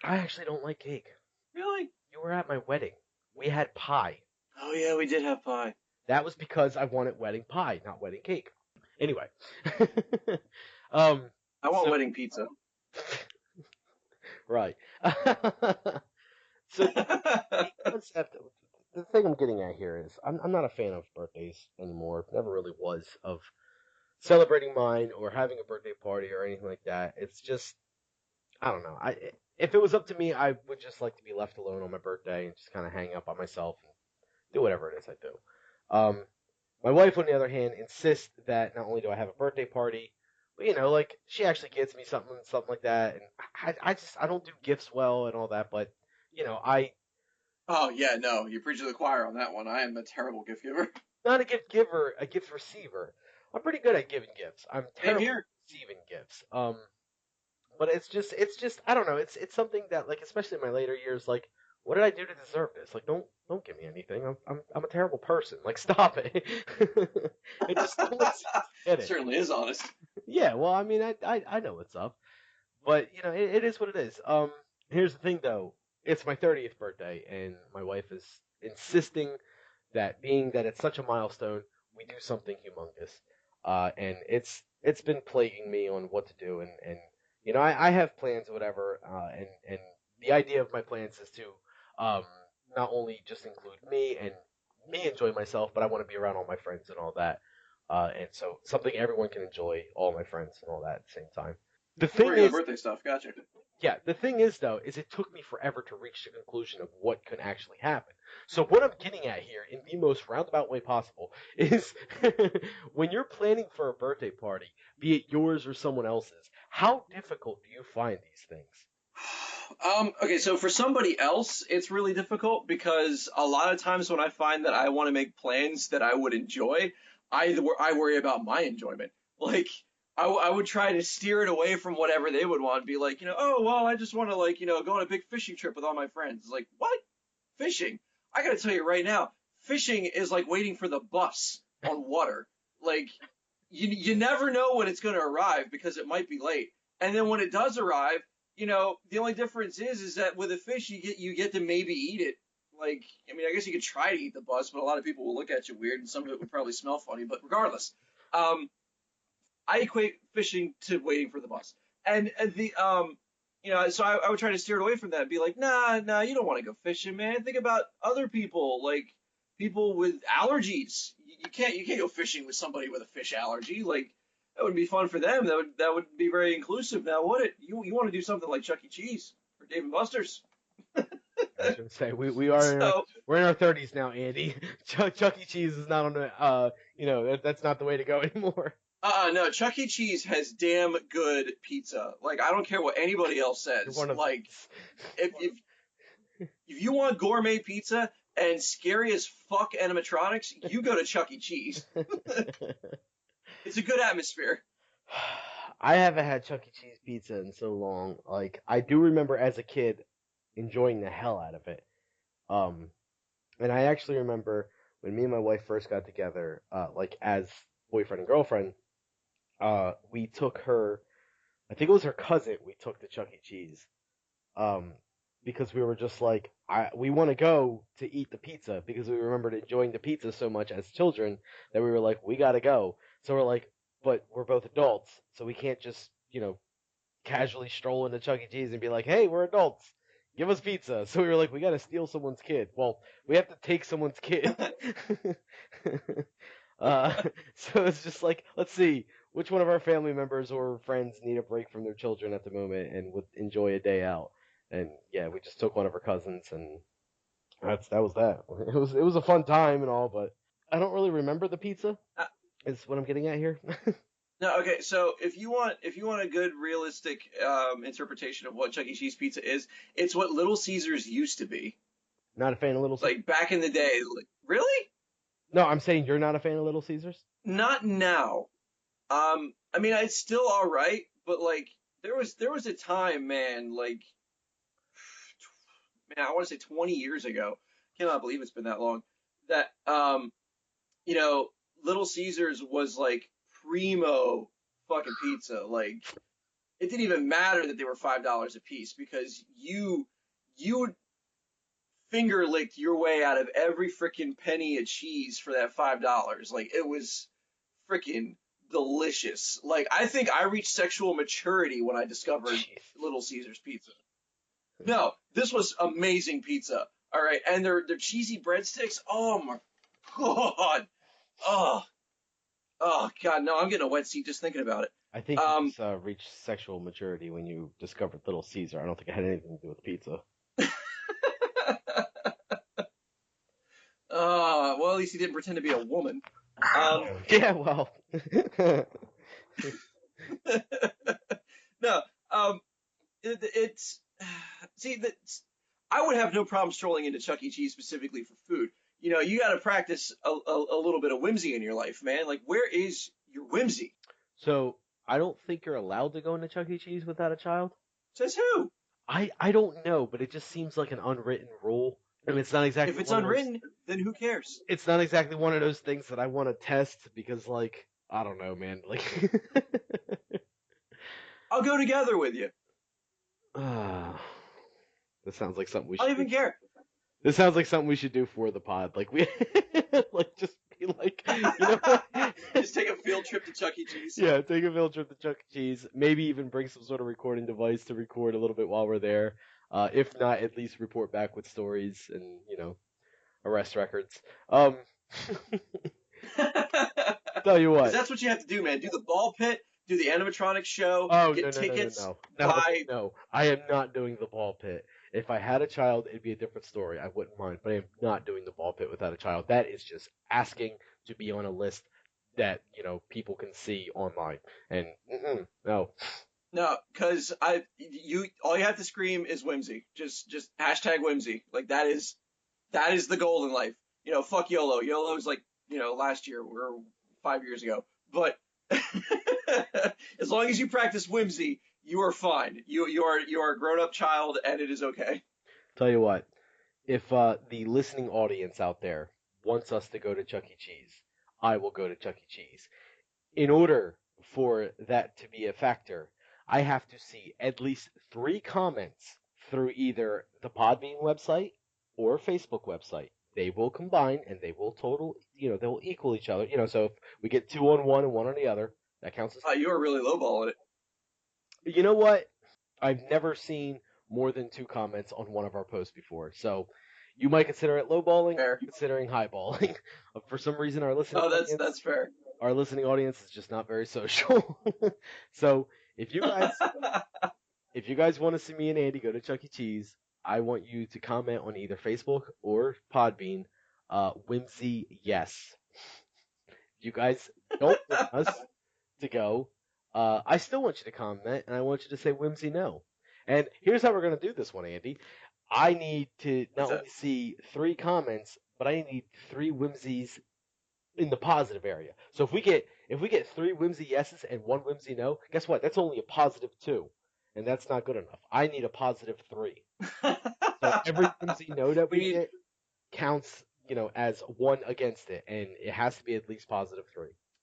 I actually don't like cake. Really? You were at my wedding. We had pie. Oh yeah, we did have pie. That was because I wanted wedding pie, not wedding cake. Anyway, um, I want so wedding pizza. right. So the concept, the thing I'm getting at here is, I'm not a fan of birthdays anymore. Never really was of celebrating mine or having a birthday party or anything like that. It's just, I don't know. If it was up to me, I would just like to be left alone on my birthday and just kind of hang out by myself and do whatever it is I do. My wife, on the other hand, insists that not only do I have a birthday party, but like she actually gets me something like that. And I don't do gifts well and all that, but I Oh yeah, no, you preach to the choir on that one. I am a terrible gift giver. not a gift giver, a gift receiver. I'm pretty good at giving gifts. I'm Same terrible here. at receiving gifts. But it's just I don't know. It's something that, like, especially in my later years, like, what did I do to deserve this? Like, don't give me anything. I'm a terrible person. Like, stop it. It just only seems to get it. Certainly is honest. Yeah, well, I mean, I know what's up, but it is what it is. Here's the thing though. It's my 30th birthday, and my wife is insisting that, being that it's such a milestone, we do something humongous. And it's been plaguing me on what to do, and I have plans or whatever, and the idea of my plans is to um not only just include me and me enjoy myself, but I want to be around all my friends and all that. And so something everyone can enjoy, all my friends and all that at the same time. The thing Regular is, birthday stuff. Gotcha. yeah, the thing is though, is it took me forever to reach the conclusion of what could actually happen. So what I'm getting at here, in the most roundabout way possible, is when you're planning for a birthday party, be it yours or someone else's, how difficult do you find these things? Okay, so for somebody else, it's really difficult because a lot of times when I find that I want to make plans that I would enjoy, I worry about my enjoyment. Like, I would try to steer it away from whatever they would want. Be like, oh, well, I just want to, like, go on a big fishing trip with all my friends. It's like, what? Fishing? I gotta tell you right now, fishing is like waiting for the bus on water. Like, you never know when it's going to arrive because it might be late. And then when it does arrive, the only difference is that with a fish you get to maybe eat it. Like, I mean, I guess you could try to eat the bus, but a lot of people will look at you weird, and some of it would probably smell funny. But regardless, um, I equate fishing to waiting for the bus, and so I would try to steer it away from that and be like, nah, you don't want to go fishing, man. Think about other people, like people with allergies. You can't go fishing with somebody with a fish allergy. Like, that would be fun for them. That would be very inclusive. Now, what it you want to do something like Chuck E. Cheese or Dave and Buster's? I was gonna say we are So we're in our 30s now, Andy. Chuck E. Cheese is not on the that's not the way to go anymore. no, Chuck E. Cheese has damn good pizza. Like, I don't care what anybody else You're says. one of Like, if you want gourmet pizza and scary as fuck animatronics, you go to Chuck E. Cheese. It's a good atmosphere. I haven't had Chuck E. Cheese pizza in so long. Like, I do remember as a kid enjoying the hell out of it. Um, and I actually remember when me and my wife first got together, like as boyfriend and girlfriend. we took her. I think it was her cousin. We took to Chuck E. Cheese. Um, because we were just like, we want to go to eat the pizza because we remembered enjoying the pizza so much as children that we were like, we gotta go. So we're like, but we're both adults, so we can't just, casually stroll into Chuck E. Cheese and be like, hey, we're adults. Give us pizza. So we were like, we gotta steal someone's kid. Well, we have to take someone's kid. uh, so it's just like, let's see, which one of our family members or friends need a break from their children at the moment and would enjoy a day out. And yeah, we just took one of our cousins, and that was that. It was a fun time and all, but I don't really remember the pizza. Uh, Is what I'm getting at here. no, okay. So if you want a good realistic interpretation of what Chuck E. Cheese pizza is, it's what Little Caesars used to be. Not a fan of Little Caesars. Like back in the day. Like, really? No, I'm saying you're not a fan of Little Caesars. Not now. I mean, it's still all right, but like there was a time, man. Like, man, I want to say 20 years ago. Cannot believe it's been that long. That you know, Little Caesars was like primo fucking pizza. Like, it didn't even matter that they were $5 a piece because you finger licked your way out of every freaking penny of cheese for that $5. Like, it was freaking delicious. Like, I think I reached sexual maturity when I discovered Jeez. Little Caesars pizza. No, this was amazing pizza. All right, and their cheesy breadsticks. Oh my god. Oh, oh god. No, I'm getting a wet seat just thinking about it. I think you Um. just reached sexual maturity when you discovered Little Caesar. I don't think it had anything to do with pizza. Well, at least he didn't pretend to be a woman. Um. Yeah, well. No. Um. It's see that I would have no problem strolling into Chuck E. Cheese specifically for food. You know, you got to practice a little bit of whimsy in your life, man. Like, where is your whimsy? So I don't think you're allowed to go into Chuck E. Cheese without a child. Says who? I don't know, but it just seems like an unwritten rule, and it's not If exactly it's one of those. unwritten, then who cares? It's not exactly one of those things that I want to test because, like, I don't know, man. Like, I'll go together with you. ah, this sounds like something we I don't should do. even care. This sounds like something we should do for the pod. Like we, like just be like, what? Just take a field trip to Chuck E. Cheese. Yeah, take a field trip to Chuck E. Cheese. Maybe even bring some sort of recording device to record a little bit while we're there. If not, at least report back with stories and arrest records. Um, tell you Because what. that's what you have to do, man. Do the ball pit, do the animatronics show, Oh, no, get no, no, no, tickets, no, no, buy. no! I am not doing the ball pit. If I had a child, it'd be a different story. I wouldn't mind, but I am not doing the ball pit without a child. That is just asking to be on a list that people can see online. And no, No, because all you have to scream is whimsy. Just hashtag whimsy. Like, that is the goal in life. Fuck YOLO. YOLO is like, last year or 5 years ago. But as long as you practice whimsy, you are fine. You are a grown up child, and it is okay. tell you what. If the listening audience out there wants us to go to Chuck E. Cheese, I will go to Chuck E. Cheese. In order for that to be a factor, I have to see at least 3 comments through either the Podbean website or Facebook website. They will combine and they will they will equal each other. So if we get 2 on one and 1 on the other, that counts as. You are really lowballing it. You know what? I've never seen more than 2 comments on one of our posts before. So you might consider it lowballing, Fair. considering highballing. For some reason, our listening Oh, that's audience that's fair. our listening audience is just not very social. So if you guys if you guys want to see me and Andy go to Chuck E. Cheese, I want you to comment on either Facebook or Podbean, whimsy yes. If you guys don't want us to go, I still want you to comment and I want you to say whimsy no. And here's how we're gonna do this one, Andy. I need to not What's that? only see 3 comments, but I need 3 whimsies in the positive area. So if we get 3 whimsy yeses and 1 whimsy no, guess what? That's only a +2, and that's not good enough. I need a +3. So every whimsy no that We we need get counts, as one against it, and it has to be at least +3.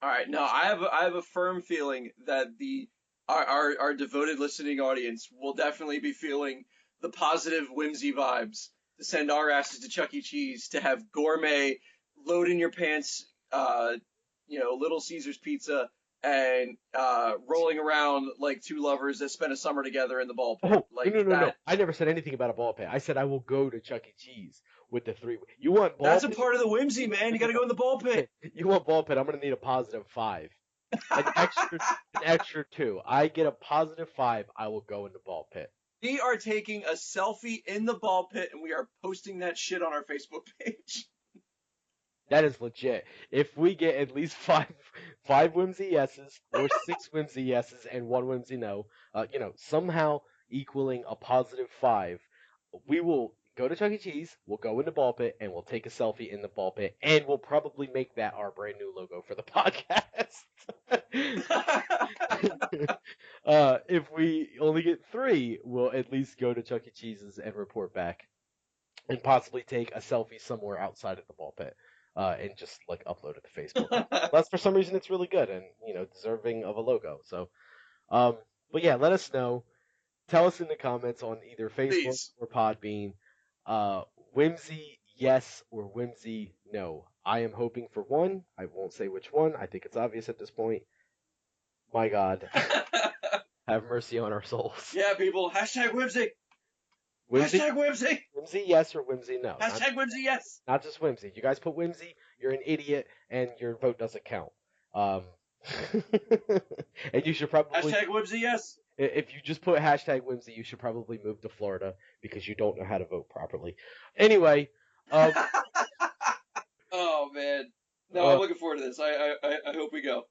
All right, no, I have a firm feeling that the our devoted listening audience will definitely be feeling the positive whimsy vibes to send our asses to Chuck E. Cheese to have gourmet, load in your pants, Little Caesars pizza and rolling around like two lovers that spent a summer together in the ball pit. Oh, no, Like no, no, no. that. I never said anything about a ball pit. I said I will go to Chuck E. Cheese with the three. You want ball That's a pit? part of the whimsy, man. You got to go in the ball pit. You want ball pit? I'm gonna need a positive 5. An extra 2. I get a positive 5. I will go in the ball pit. We are taking a selfie in the ball pit and we are posting that shit on our Facebook page. That is legit. If we get at least five whimsy yeses or 6 whimsy yeses and 1 whimsy no, somehow equaling a positive 5, we will go to Chuck E. Cheese. We'll go in the ball pit and we'll take a selfie in the ball pit, and we'll probably make that our brand new logo for the podcast. If we only get 3, we'll at least go to Chuck E. Cheese's and report back, and possibly take a selfie somewhere outside of the ball pit, and just like upload it to Facebook. Unless for some reason it's really good and deserving of a logo. So, um, but yeah, let us know. Tell us in the comments on either Facebook Please. or Podbean, uh, whimsy yes or whimsy no. I am hoping for one. I won't say which one. I think it's obvious at this point. My God, have mercy on our souls. Yeah, people. Hashtag whimsy. Whimsy, Hashtag whimsy. whimsy yes or whimsy no. Not Hashtag whimsy, yes. not just whimsy. You guys put whimsy, you're an idiot, and your vote doesn't count. Um, and you should probably, Hashtag whimsy, yes. if you just put hashtag whimsy, you should probably move to Florida because you don't know how to vote properly. Anyway, um, Oh, man. No, I'm uh, looking forward to this. I hope we go.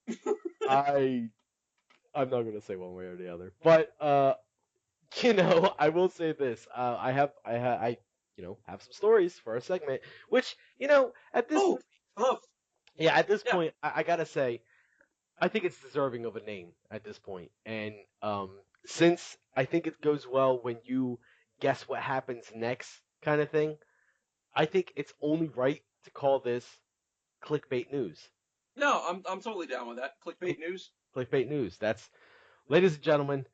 I I'm not gonna say one way or the other, but I will say this. I have some stories for a segment, which at this Oh, love. yeah, at this Yeah. point, I gotta say, I think it's deserving of a name at this point. And since I think it goes well when you guess what happens next, kind of thing, I think it's only right to call this clickbait news. No, I'm totally down with that. Cl- Clickbait news. Clickbait news. That's, ladies and gentlemen,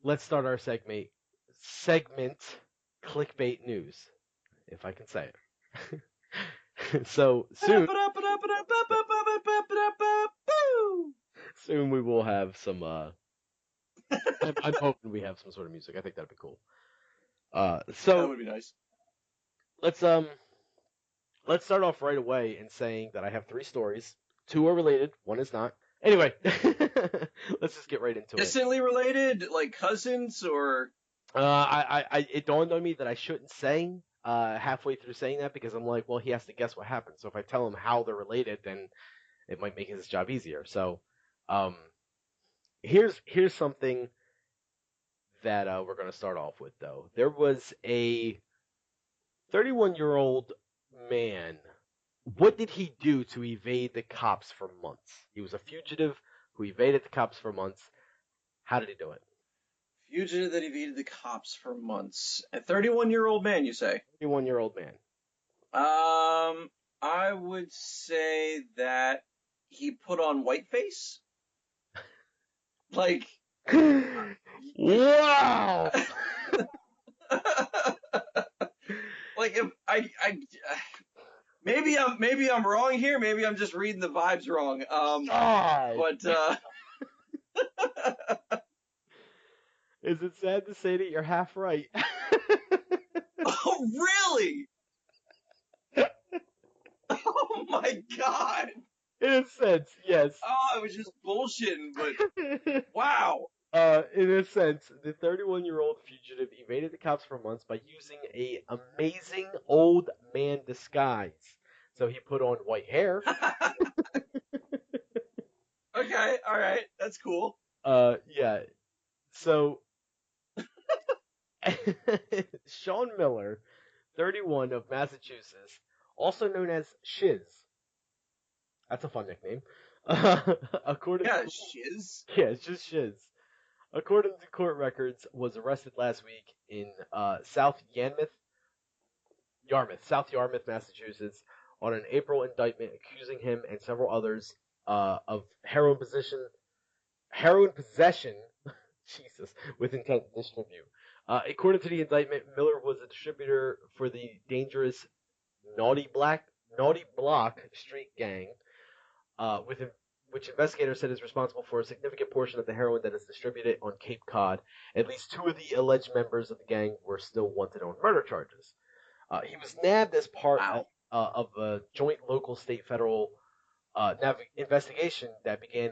let's start our segment clickbait news, if I can say it. So soon, soon we will have some. I'm hoping we have some sort of music. I think that'd be cool. That So would be nice. let's let's start off right away in saying that I have 3 stories. 2 are related, 1 is not. Anyway, let's just get right into it. Distantly related, like cousins, or It dawned on me that I shouldn't say halfway through saying that, because I'm like, well, he has to guess what happened. So if I tell him how they're related, then it might make his job easier. So, um, here's something that we're gonna start off with, though. There was a 31-year-old man. What did he do to evade the cops for months? He was a fugitive who evaded the cops for months. How did he do it? fugitive that evaded the cops for months. A 31-year-old man, you say? 31-year-old man. I would say that he put on whiteface. Like, Wow! like if maybe I'm wrong here. Maybe I'm just reading the vibes wrong. God! But Is it sad to say that you're half right? oh really? Oh my god! In a sense, yes. Oh, I was just bullshitting, but wow. In a sense, the 31-year-old fugitive evaded the cops for months by using a amazing old man disguise. So he put on white hair. Okay, all right, that's cool. Yeah. So Sean Miller, 31, of Massachusetts, also known as Shiz. That's a fun nickname. According Yeah, to shiz. Yeah, it's just Shiz. According to court records, was arrested last week in South Yarmouth, Massachusetts, on an April indictment accusing him and several others of heroin possession, Jesus, with intent to distribute. According to the indictment, Miller was a distributor for the dangerous Naughty Black Naughty Block Street Gang, with which investigators said is responsible for a significant portion of the heroin that is distributed on Cape Cod. At least two of the alleged members of the gang were still wanted on murder charges. He was nabbed as part Wow. of a joint local state federal investigation that began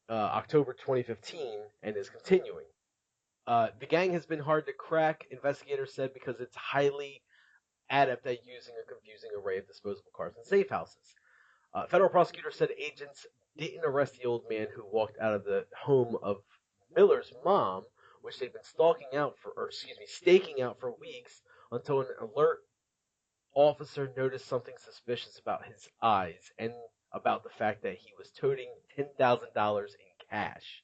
in October 2015 and is continuing. The gang has been hard to crack, investigators said, because it's highly adept at using a confusing array of disposable cars and safe houses. Federal prosecutors said agents didn't arrest the old man who walked out of the home of Miller's mom, which they'd been staking out for weeks, until an alert officer noticed something suspicious about his eyes and about the fact that he was toting $10,000 in cash.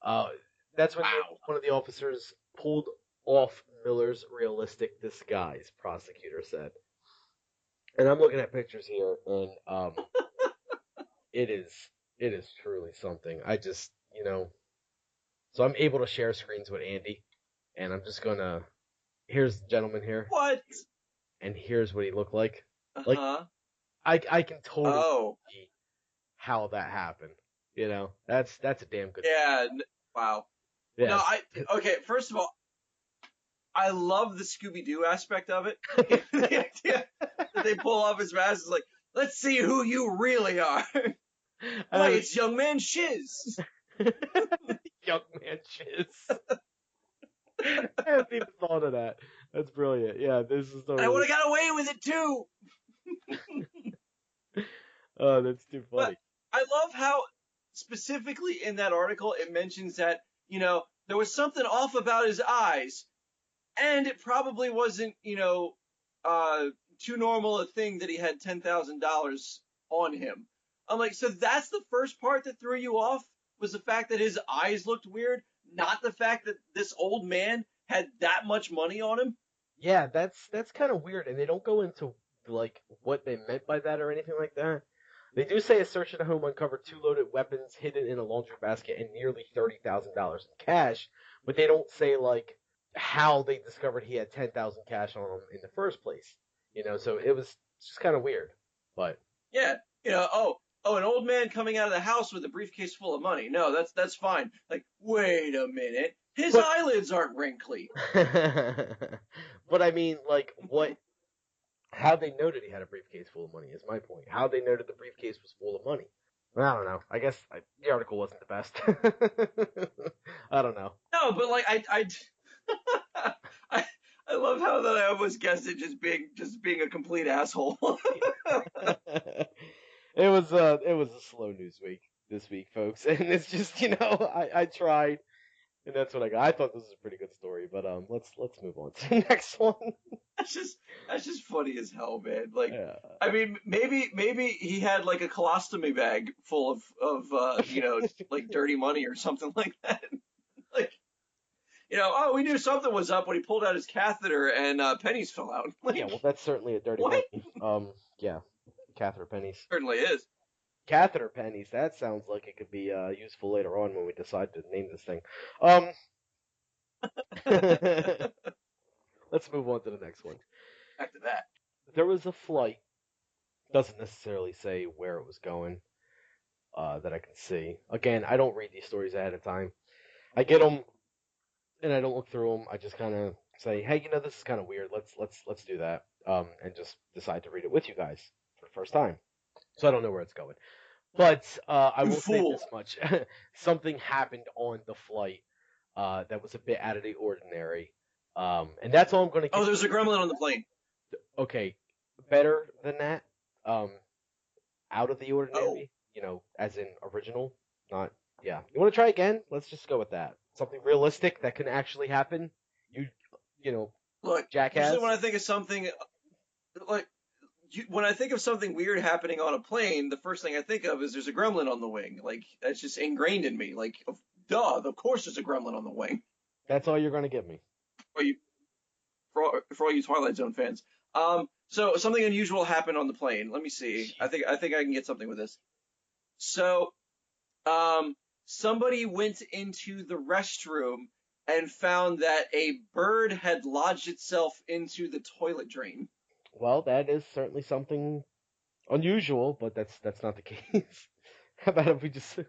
Uh, that's when Wow. one of the officers pulled off Miller's realistic disguise, prosecutor said. And I'm looking at pictures here, and it is it is truly something. I just so I'm able to share screens with Andy, and I'm just gonna here's the gentleman here, What? and here's what he looked like. Like Uh-huh. I can totally Oh. see how that happened. That's a damn good. Yeah. Wow. No, Yes. okay, first of all, I love the Scooby-Doo aspect of it. The idea that they pull off his mask is like, let's see who you really are. Why, it's young man Shiz. Young man shiz. I haven't even thought of that. That's brilliant. Yeah, this is I would totally. have got away with it too. Oh, that's too But funny. I love how specifically in that article it mentions that, there was something off about his eyes, and it probably wasn't, too normal a thing that he had $10,000 on him. I'm like, so that's the first part that threw you off, was the fact that his eyes looked weird, not the fact that this old man had that much money on him. Yeah, that's kind of weird, and they don't go into like what they meant by that or anything like that. They do say a search in the home uncovered two loaded weapons hidden in a laundry basket and nearly $30,000 in cash, but they don't say like how they discovered he had 10,000 cash on him in the first place. So it was just kind of weird. But Yeah, an old man coming out of the house with a briefcase full of money. No, that's fine. Like, wait a minute, his but eyelids aren't wrinkly. but I mean, like, how they noted he had a briefcase full of money is my point. How they noted the briefcase was full of money. I don't know. I guess the article wasn't the best. I don't know. No, but like I, I love how that I almost guessed it just being a complete asshole. It was a slow news week this week, folks, and it's just I tried, and that's what I got. I thought this was a pretty good story, but let's move on to the next one. that's just that's just funny as hell, man. Like, Yeah. I mean, maybe he had like a colostomy bag full of like dirty money or something like that. Like, oh, we knew something was up when he pulled out his catheter and pennies fell out. Yeah, Like, well, that's certainly a dirty what? money. Yeah, catheter pennies. Certainly is. Catheter pennies. That sounds like it could be useful later on when we decide to name this thing. Um, let's move on to the next one. Back to that. There was a flight. Doesn't necessarily say where it was going. That I can see. Again, I don't read these stories ahead of time. I get them and I don't look through them. I just kind of say, hey, this is kind of weird. Let's do that. And just decide to read it with you guys for the first time. So I don't know where it's going. But I You will say fool. this much: something happened on the flight that was a bit out of the ordinary, and that's all I'm going to Oh, give. there's a gremlin on the plane. Okay, better than that. Um, Out of the Oh, ordinary, as in original, not yeah. You want to try again? Let's just go with that. Something realistic that can actually happen. You, you know, look. Usually, jackass. when I think of something like when I think of something weird happening on a plane, the first thing I think of is there's a gremlin on the wing. Like, that's just ingrained in me. Like, duh, of course there's a gremlin on the wing. That's all you're going to give me. For you, for all you Twilight Zone fans. So something unusual happened on the plane. Let me see. I think I can get something with this. So, um, somebody went into the restroom and found that a bird had lodged itself into the toilet drain. Well, that is certainly something unusual, but that's not the case. How about if we just how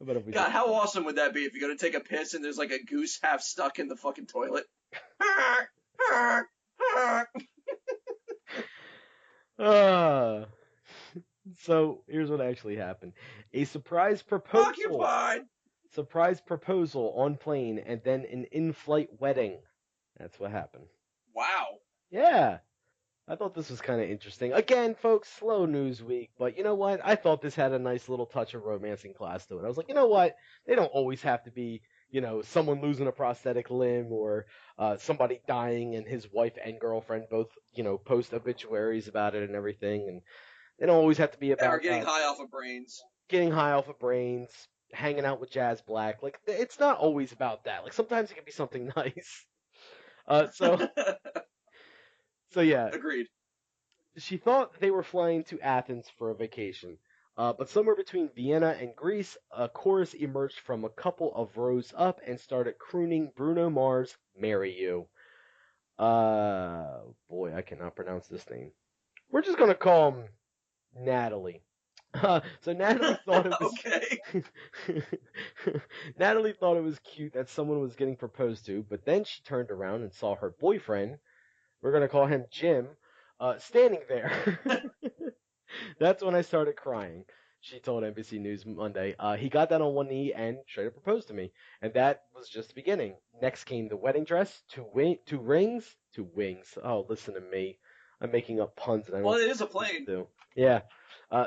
about if we God, just how awesome would that be if you go to take a piss and there's like a goose half stuck in the fucking toilet? uh so here's what actually happened. A Occupied. surprise proposal on plane and then an in-flight wedding. That's what happened. Wow. Yeah. I thought this was kind of interesting. Again, folks, slow news week, but you know what? I thought this had a nice little touch of romancing class to it. I was like, you know what? They don't always have to be, someone losing a prosthetic limb or somebody dying and his wife and girlfriend both, post obituaries about it and everything. And they don't always have to be Or about getting high off of brains. getting high off of brains, hanging out with Jazz Black. Like, it's not always about that. Like, sometimes it can be something nice. So, so yeah, Agreed. she thought they were flying to Athens for a vacation. But somewhere between Vienna and Greece, a chorus emerged from a couple of rows up and started crooning Bruno Mars' Marry You. Boy, I cannot pronounce this name. We're just gonna call him Natalie. So Natalie thought it was Okay. Natalie thought it was cute that someone was getting proposed to, but then she turned around and saw her boyfriend, we're gonna call him Jim, standing there. That's when I started crying. She told NBC News Monday. He got down on one knee and straight up proposed to me, and that was just the beginning. Next came the wedding dress, two rings, two wings. Oh, listen to me. I'm making up puns and I Well, don't it is a supposed plane. to do. Yeah.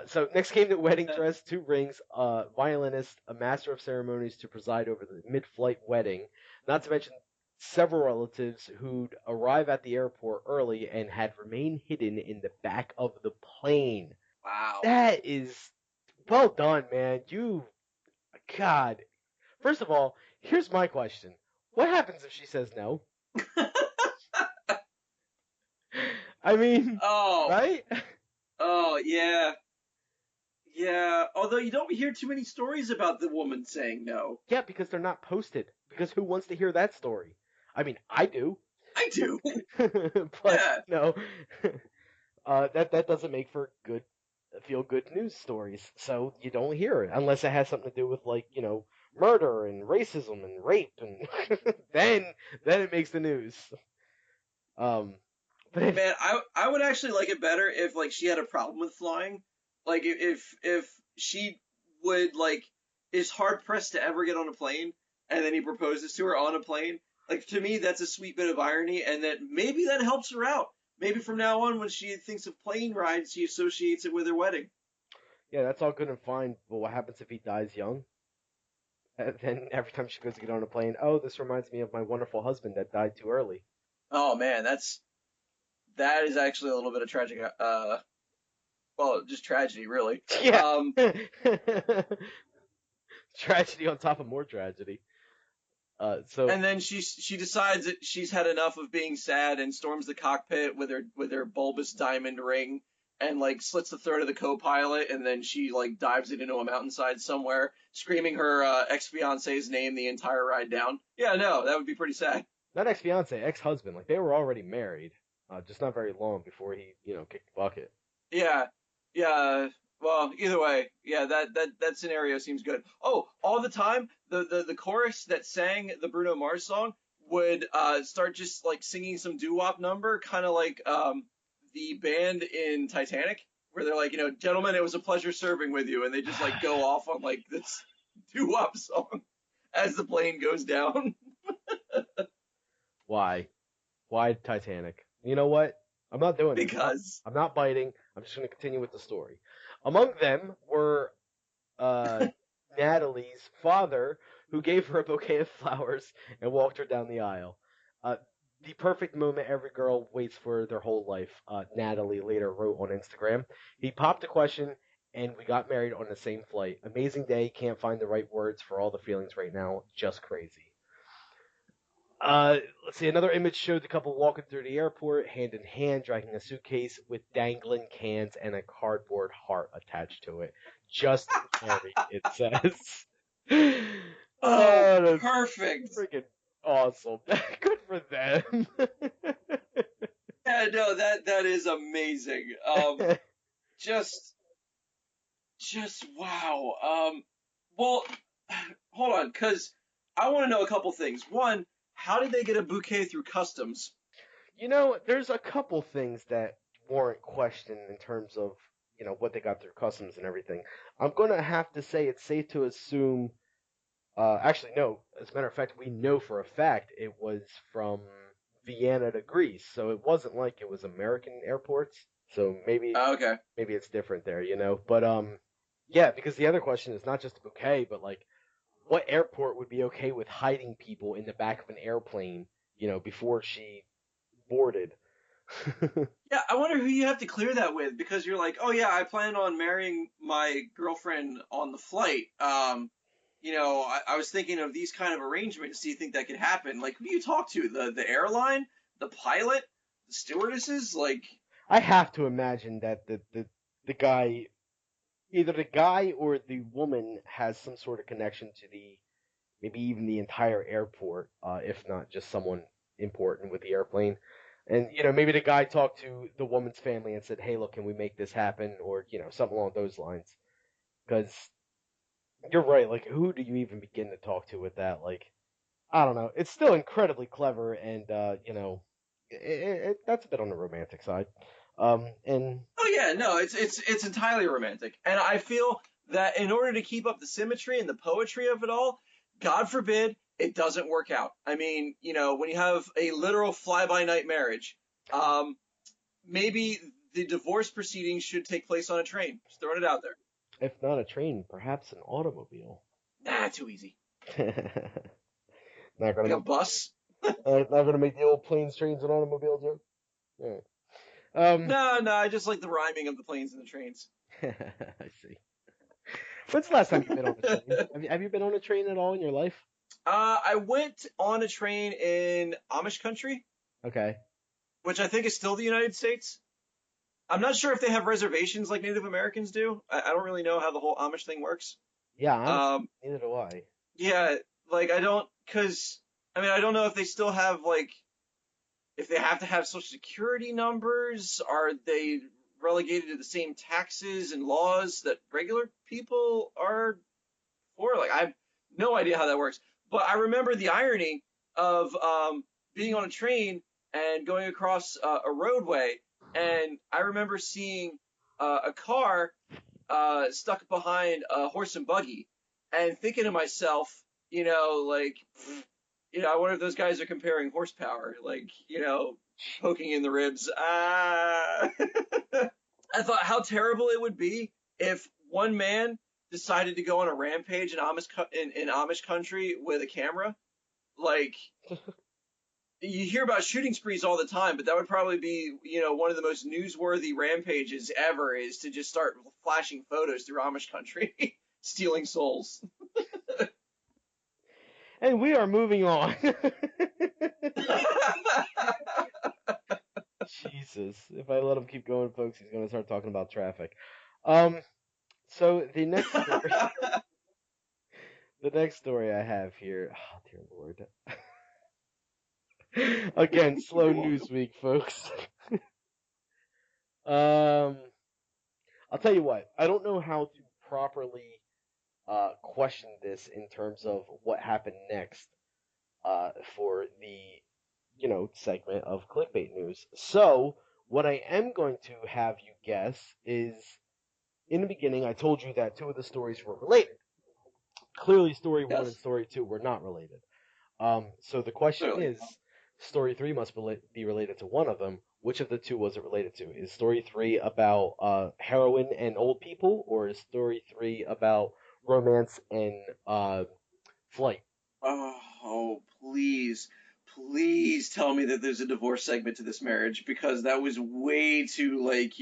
So next came the wedding dress, two rings, violinist, a master of ceremonies to preside over the mid-flight wedding. Not to mention several relatives who'd arrive at the airport early and had remained hidden in the back of the plane. Wow. That is well done, man. God. First of all, here's my question. What happens if she says no? I mean, Oh. right? Oh, yeah. Yeah. Although you don't hear too many stories about the woman saying no. Yeah, because they're not posted. Because who wants to hear that story? I mean, I do. I do. But Yeah. no, that doesn't make for good feel good news stories. So you don't hear it unless it has something to do with like murder and racism and rape, and then it makes the news. Um, but if Man, I would actually like it better if like she had a problem with flying. Like if she would like is hard pressed to ever get on a plane and then he proposes to her on a plane. Like to me that's a sweet bit of irony and that maybe that helps her out. Maybe from now on when she thinks of plane rides she associates it with her wedding. yeah, that's all good and fine. But what happens if he dies young? And then every time she goes to get on a plane, oh, this reminds me of my wonderful husband that died too early. Oh man, that is actually a little bit of tragic well, just tragedy really. Yeah. Um Tragedy on top of more tragedy. So And then she decides that she's had enough of being sad and storms the cockpit with her bulbous diamond ring and like slits the throat of the co-pilot and then she like dives it into a mountainside somewhere, screaming her ex-fiance's name the entire ride down. Yeah, no, that would be pretty sad. not ex-fiance, ex-husband. Like they were already married, just not very long before he, kicked the bucket. Yeah, yeah. Well, either way, yeah, that scenario seems good. Oh, all the time, the chorus that sang the Bruno Mars song would start just like singing some doo-wop number, kind of like the band in Titanic, where they're like, gentlemen, it was a pleasure serving with you, and they just like go off on like this doo-wop song as the plane goes down. Why? Why Titanic? You know what? I'm not doing it. Because I'm not biting. I'm just going to continue with the story. Among them were uh, Natalie's father, who gave her a bouquet of flowers and walked her down the aisle. Uh, the perfect moment every girl waits for their whole life, Natalie later wrote on Instagram. He popped a question, and we got married on the same flight. Amazing day, can't find the right words for all the feelings right now, just crazy. Let's see. Another image showed the couple walking through the airport, hand in hand, dragging a suitcase with dangling cans and a cardboard heart attached to it. Just Mary, it says. Oh, Oh, that's perfect. freaking awesome. Good for them. Yeah, no, that is amazing. Just just wow. Well, hold on, because I want to know a couple things. One, how did they get a bouquet through customs? There's a couple things that warrant question in terms of, what they got through customs and everything. I'm gonna have to say it's safe to assume. Actually, no. As a matter of fact, we know for a fact it was from Vienna to Greece, so it wasn't like it was American airports. So Okay. maybe it's different there, But yeah, because the other question is not just a bouquet, but like, what airport would be okay with hiding people in the back of an airplane, before she boarded? Yeah, I wonder who you have to clear that with because you're like, oh yeah, I plan on marrying my girlfriend on the flight. I was thinking of these kind of arrangements. Do you think that could happen? Like, who do you talk to? The airline, the pilot, the stewardesses? Like, I have to imagine that the guy, either the guy or the woman, has some sort of connection to the maybe even the entire airport, if not just someone important with the airplane. And maybe the guy talked to the woman's family and said, "Hey, look, can we make this happen?" Or something along those lines. Because you're right. Like, who do you even begin to talk to with that? Like, I don't know. It's still incredibly clever, and that's a bit on the romantic side. And oh yeah, no, it's entirely romantic, and I feel that in order to keep up the symmetry and the poetry of it all, God forbid it doesn't work out. I mean, when you have a literal fly-by-night marriage, um, maybe the divorce proceedings should take place on a train. Just throwing it out there. if not a train, perhaps an automobile. Nah, too easy. Not gonna Like a make bus. not gonna make the old planes, trains, and automobile joke. Alright. Um, No, no, I just like the rhyming of the planes and the trains. I see. When's the last time you've been on a train? Have you been on a train at all in your life? I went on a train in Amish country, Okay. which I think is still the United States. I'm not sure if they have reservations like Native Americans do. I don't really know how the whole Amish thing works. Yeah, honestly, Um, neither do I. yeah, like I don't, cause I mean I don't know if they still have like if they have to have social security numbers. Are they relegated to the same taxes and laws that regular people are for? Like I have no idea how that works. But I remember the irony of being on a train and going across a roadway, and I remember seeing a car stuck behind a horse and buggy, and thinking to myself, like, I wonder if those guys are comparing horsepower, like, poking in the ribs. Ah. I thought how terrible it would be if one man decided to go on a rampage in Amish country with a camera. Like, you hear about shooting sprees all the time, but that would probably be, one of the most newsworthy rampages ever is to just start flashing photos through Amish country, stealing souls. And we are moving on. Jesus, if I let him keep going, folks, he's gonna start talking about traffic. Um, so the next story I have here. Oh dear Lord. Again, slow You're news welcome. week, folks. Um, I'll tell you what. I don't know how to properly question this in terms of what happened next for the segment of clickbait news. So what I am going to have you guess is, in the beginning I told you that two of the stories were related. Clearly, story one and Yes, story two were not related. So the question clearly. is, story three must be related to one of them. Which of the two was it related to? Is story three about heroin and old people, or is story three about romance and flight? Oh, please, please tell me that there's a divorce segment to this marriage because that was way too like,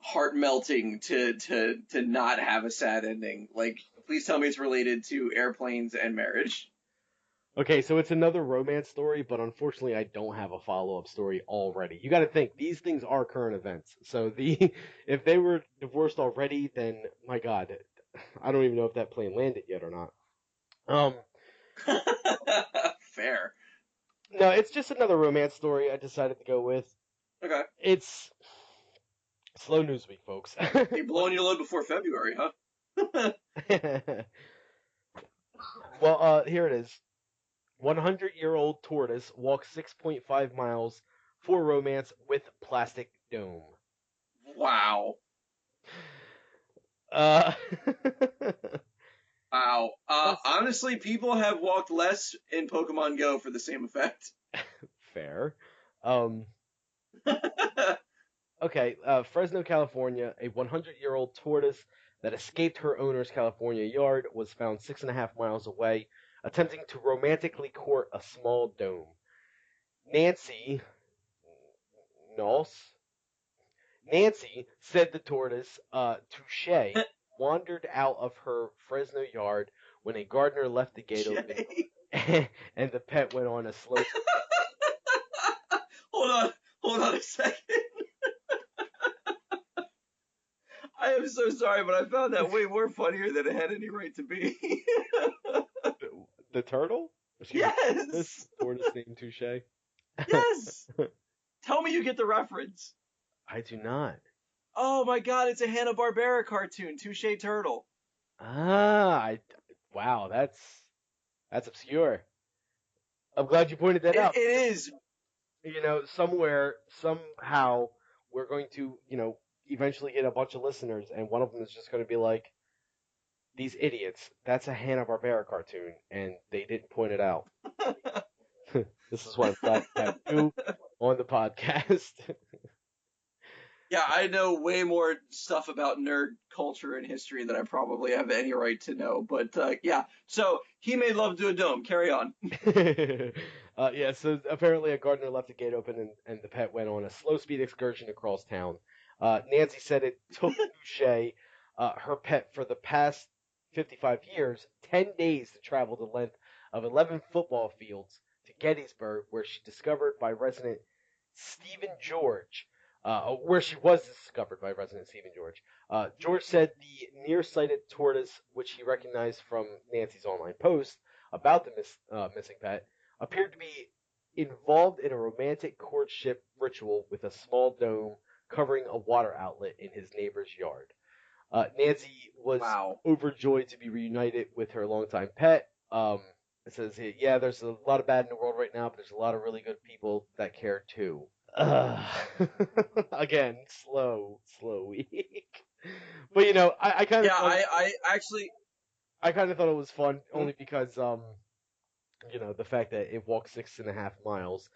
heart melting to not have a sad ending. Like, please tell me it's related to airplanes and marriage. Okay, so it's another romance story, but unfortunately, I don't have a follow-up story already. You got to think these things are current events. So the if they were divorced already, then my God, I don't even know if that plane landed yet or not. Um, Fair. no, it's just another romance story I decided to go with. Okay. It's slow news week, folks. You blowing your load before February, huh? Well, here it is. 100-year-old tortoise walks 6.5 miles for romance with plastic dome. Wow. Uh, Wow. that's Honestly, people have walked less in Pokemon Go for the same effect. fair. Um, okay, Fresno, California, a 100-year-old tortoise that escaped her owner's California yard was found 6.5 miles away, attempting to romantically court a small dome. Nancy Noss Nancy said the tortoise, Touche, wandered out of her Fresno yard when a gardener left the gate open Jay. and the pet went on a slow. Hold on. Hold on a second. I am so sorry, but I found that way more funnier than it had any right to be. The turtle? Excuse me, this Yes. tortoise named Touche? Yes. Tell me you get the reference. I do not. Oh my god, it's a Hanna-Barbera cartoon, Touche Turtle. Ah, wow, that's obscure. I'm glad you pointed that It out. is. Somewhere, somehow, we're going to, eventually get a bunch of listeners, and one of them is just going to be like, these idiots, that's a Hanna-Barbera cartoon, and they didn't point it out. This is why I'm glad to have you on the podcast. Yeah, I know way more stuff about nerd culture and history than I probably have any right to know. But yeah, so he made love to a dome. Carry on. Yeah, so apparently a gardener left the gate open and the pet went on a slow speed excursion across town. Nancy said it took Touche, her pet, for the past 55 years, 10 days to travel the length of 11 football fields to Gettysburg, where she discovered by resident Stephen George. Where she was discovered by resident Stephen George. George said the nearsighted tortoise, which he recognized from Nancy's online post about the missing pet, appeared to be involved in a romantic courtship ritual with a small dome covering a water outlet in his neighbor's yard. Nancy was Wow. overjoyed to be reunited with her longtime pet. It says, yeah, there's a lot of bad in the world right now, but there's a lot of really good people that care too. Uh, Again, slow week. But I kind of Yeah, thought I actually. it was fun Hmm? only because the fact that it walked 6.5 miles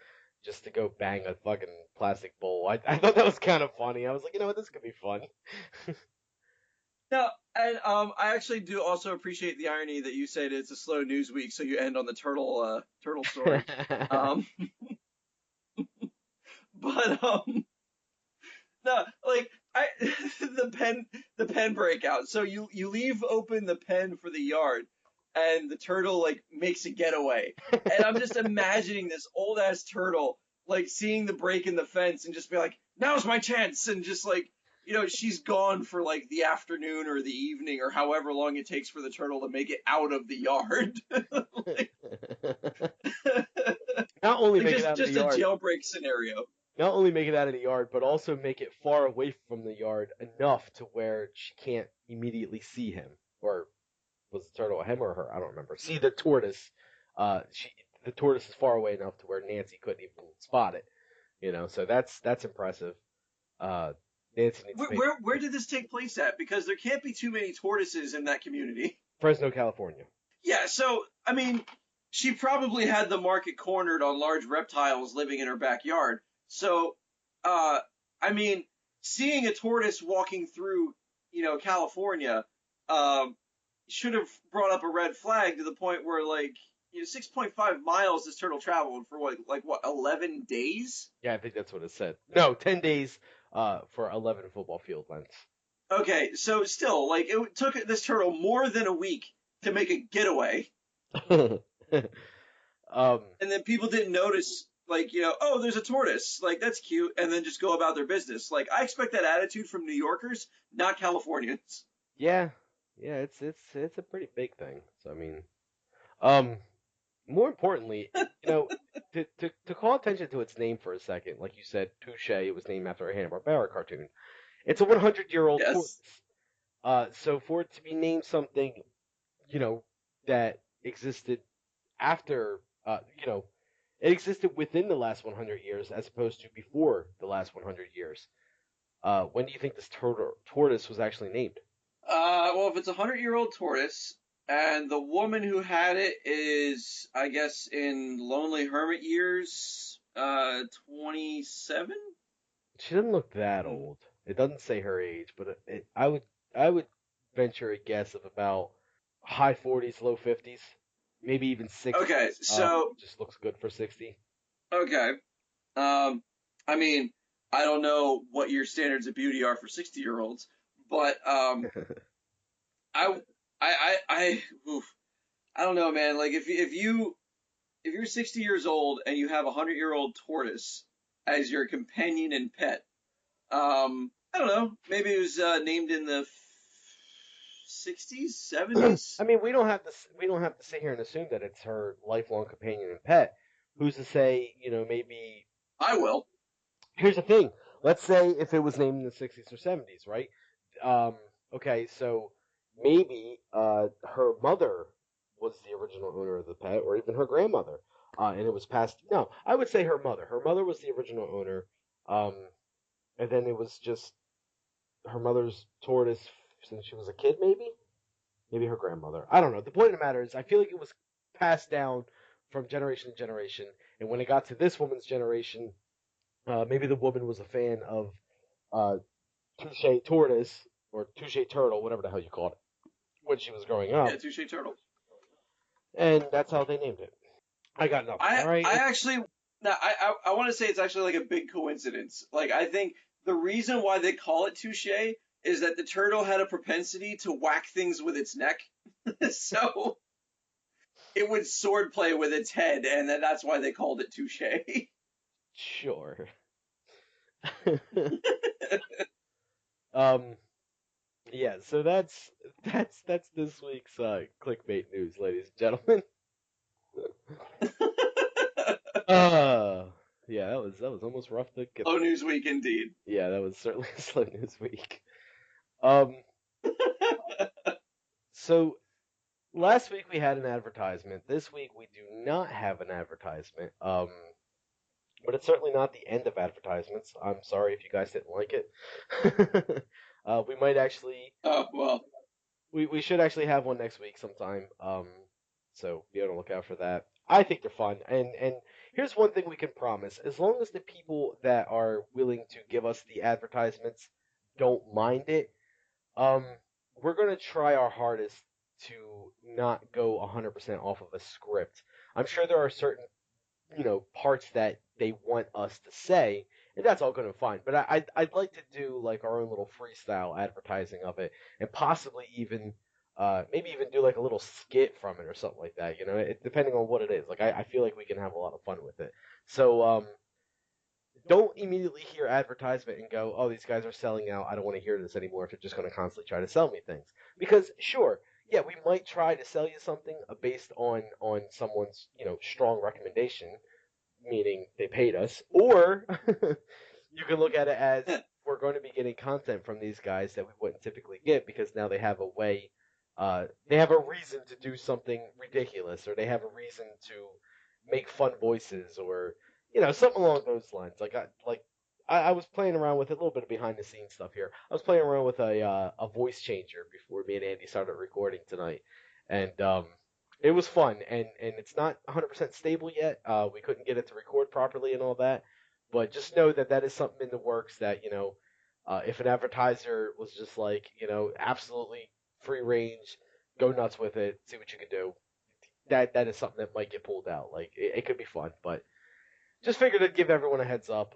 just to go bang a fucking plastic bowl. I thought that was kind of funny. I was like, this could be fun. No, and I actually do also appreciate the irony that you said it's a slow news week, so you end on the turtle story. Um, but no, like I the pen breakout. So you leave open the pen for the yard, and the turtle like makes a getaway, and I'm just imagining this old ass turtle like seeing the break in the fence and just be like, now's my chance, and just like. She's gone for like the afternoon or the evening or however long it takes for the turtle to make it out of the yard. Not only Like make it just out of the just a yard, jailbreak scenario. not only make it out of the yard, but also make it far away from the yard enough to where she can't immediately see him. Or was the turtle him or her? I don't remember. See the tortoise. The tortoise is far away enough to where Nancy couldn't even spot it. So that's impressive. Uh, Nancy needs to Where, pay where where did this take place at? Because there can't be too many tortoises in that community. Fresno, California. Yeah, so I mean, she probably had the market cornered on large reptiles living in her backyard. So, uh, I mean, seeing a tortoise walking through, California, um, should have brought up a red flag to the point where 6.5 miles this turtle traveled for what 11 days? Yeah, I think that's what it said. No, 10 days. For 11 football field lengths. Okay, so still, like, it took this turtle more than a week to make a getaway. Um, And then people didn't notice, like, oh, there's a tortoise, like that's cute, and then just go about their business. Like I expect that attitude from New Yorkers, not Californians. yeah, yeah, it's a pretty big thing. So I mean, um, more importantly, to call attention to its name for a second, like you said, Touche, it was named after a Hanna-Barbera cartoon. It's a 100-year-old tortoise. Yes. So for it to be named something, you know, that existed after, it existed within the last 100 years as opposed to before the last 100 years. When do you think this tortoise was actually named? Well, if it's a 100-year-old tortoise, and the woman who had it is, I guess, in Lonely Hermit years, 27. She doesn't look that Hmm. old. It doesn't say her age, but I would venture a guess of about high 40s, low 50s, maybe even Okay, 60s. so Just looks good for 60. okay, um, I mean, I don't know what your standards of beauty are for 60-year-olds, but I, oof, I don't know, man. Like if you're 60 years old and you have a 100-year-old tortoise as your companion and pet, I don't know. Maybe it was named in the 60s, I 70s. mean, we don't have to sit here and assume that it's her lifelong companion and pet. Who's to say, maybe I will. here's the thing. Let's say if it was named in the 60s or 70s, right? Um, okay, so maybe her mother was the original owner of the pet, or even her grandmother, and it was passed. No, I would say her mother. Her mother was the original owner, um, and then it was just her mother's tortoise since she was a kid, maybe her grandmother. I don't know. The point of the matter is, I feel like it was passed down from generation to generation, and when it got to this woman's generation, maybe the woman was a fan of uh, Touche Tortoise or Touche Turtle, whatever the hell you called it, when she was growing Yeah, up, touche turtle. and that's how they named it. I got nothing. I All right. I actually no, I want to say it's actually like a big coincidence. Like I think the reason why they call it touche is that the turtle had a propensity to whack things with its neck, so it would swordplay with its head, and then that's why they called it touche. Sure. um. Yeah. So that's this week's clickbait news, ladies and gentlemen. Uh. Yeah. That was almost rough to get Slow through. news week indeed. Yeah. That was certainly a slow news week. Um. So last week we had an advertisement. This week we do not have an advertisement. But it's certainly not the end of advertisements. I'm sorry if you guys didn't like it. We might actually, Oh well. we should actually have one next week sometime. So be on the lookout for that. I think they're fun, and here's one thing we can promise: as long as the people that are willing to give us the advertisements don't mind it, um, we're gonna try our hardest to not go 100% off of a script. I'm sure there are certain parts that they want us to say, and that's all good and fine. But I'd like to do like our own little freestyle advertising of it, and possibly even maybe even do like a little skit from it or something like that. Depending on what it is. Like I feel like we can have a lot of fun with it. So don't immediately hear advertisement and go, "Oh, these guys are selling out. I don't want to hear this anymore." If they're just going to constantly try to sell me things, because sure, yeah, we might try to sell you something based on someone's strong recommendation, meaning they paid us, or you can look at it as we're going to be getting content from these guys that we wouldn't typically get because now they have a way, they have a reason to do something ridiculous, or they have a reason to make fun voices, or something along those lines. I was playing around with it, a little bit of behind the scenes stuff here. I was playing around with a voice changer before me and Andy started recording tonight, and it was fun, and it's not 100% stable yet. We couldn't get it to record properly and all that, but just know that that is something in the works that if an advertiser was just like absolutely free range, go nuts with it, see what you can do. That is something that might get pulled out. Like it could be fun, but just figured I'd give everyone a heads up.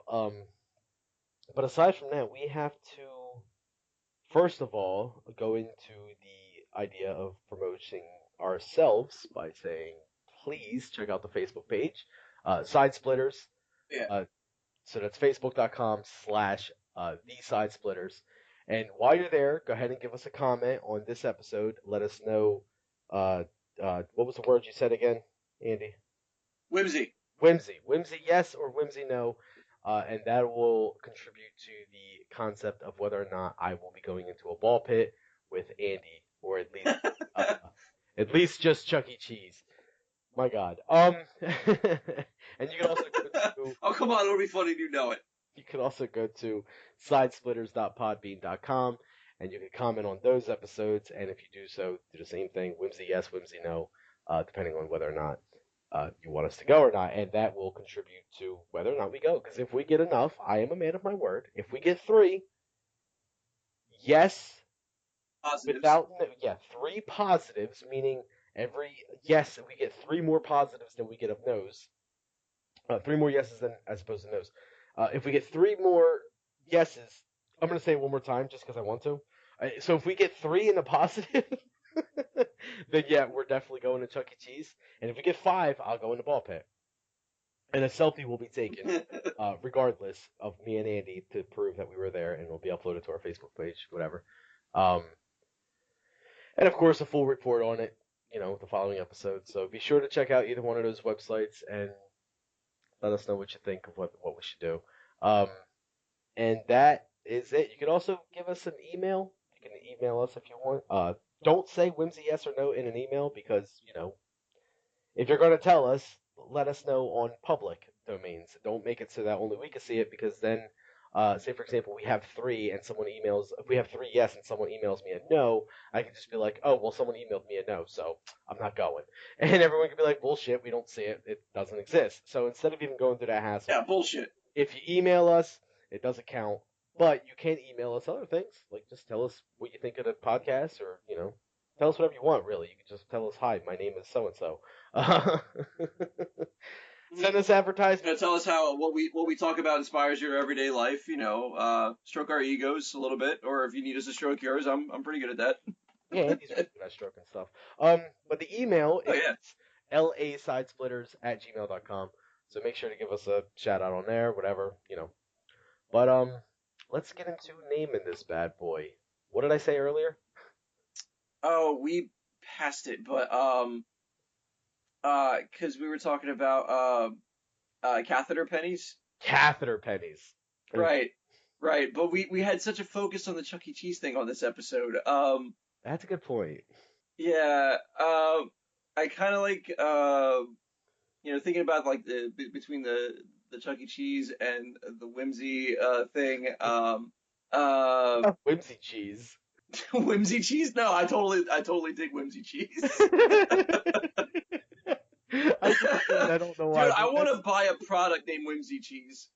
But aside from that, we have to first of all go into the idea of promoting ourselves by saying, please check out the Facebook page, Side Splitters. Yeah. Uh, so that's facebook.com/the Side Splitters. And while you're there, go ahead and give us a comment on this episode. Let us know uh, what was the word you said again, Andy? Whimsy. Whimsy. Whimsy yes or whimsy no. And that will contribute to the concept of whether or not I will be going into a ball pit with Andy, or uh, at least just Chuck E. Cheese. My God. And you can also go to Oh, come on, it'll be funny, you know it. you can also go to sidesplitters.podbean.com and you can comment on those episodes. And if you do so, do the same thing: whimsy yes, whimsy no, depending on whether or not you want us to go or not, and that will contribute to whether or not we go. Because if we get enough, I am a man of my word. If we get three, yes, Positives. without yeah, three positives, meaning every yes, we get three more positives than we get of no's. Three more yeses than as opposed to no's. If we get three more yeses, I'm going to say it one more time just because I want to. So if we get three in the positive, then yeah, we're definitely going to Chuck E. Cheese. And if we get five, I'll go in the ball pit. And a selfie will be taken, regardless of me and Andy, to prove that we were there, and will be uploaded to our Facebook page, whatever. Um, and of course, a full report on it, the following episode. So be sure to check out either one of those websites and let us know what you think of what we should do. Um, and that is it. You can also give us an email. You can email us if you want. Don't say whimsy yes or no in an email because, if you're going to tell us, let us know on public domains. Don't make it so that only we can see it because then, say for example, we have three and someone emails, if we have three yes and someone emails me a no, I can just be like, oh, well, someone emailed me a no, so I'm not going. And everyone can be like, bullshit, we don't see it. It doesn't exist. So instead of even going through that hassle, Yeah, bullshit. if you email us, it doesn't count. But you can email us other things, like just tell us what you think of the podcast, or tell us whatever you want. Really, you can just tell us, "Hi, my name is so and so." Send us advertisements. Tell us how what we talk about inspires your everyday life. Stroke our egos a little bit, or if you need us to stroke yours, I'm pretty good at that. Yeah, Andy's really good at stroking stuff. But the email Oh is yeah. lasidesplitters@gmail.com. So make sure to give us a shout out on there, whatever. But let's get into naming this bad boy. What did I say earlier? Oh, we passed it, but because we were talking about catheter pennies. Catheter pennies. Right, right. But we had such a focus on the Chuck E. Cheese thing on this episode. That's a good point. Yeah. I kind of like thinking about like between the Chuck E. Cheese and the Whimsy thing. Whimsy cheese. Whimsy Cheese? No, I totally dig Whimsy Cheese. I don't know why. Dude, I want to buy a product named Whimsy Cheese.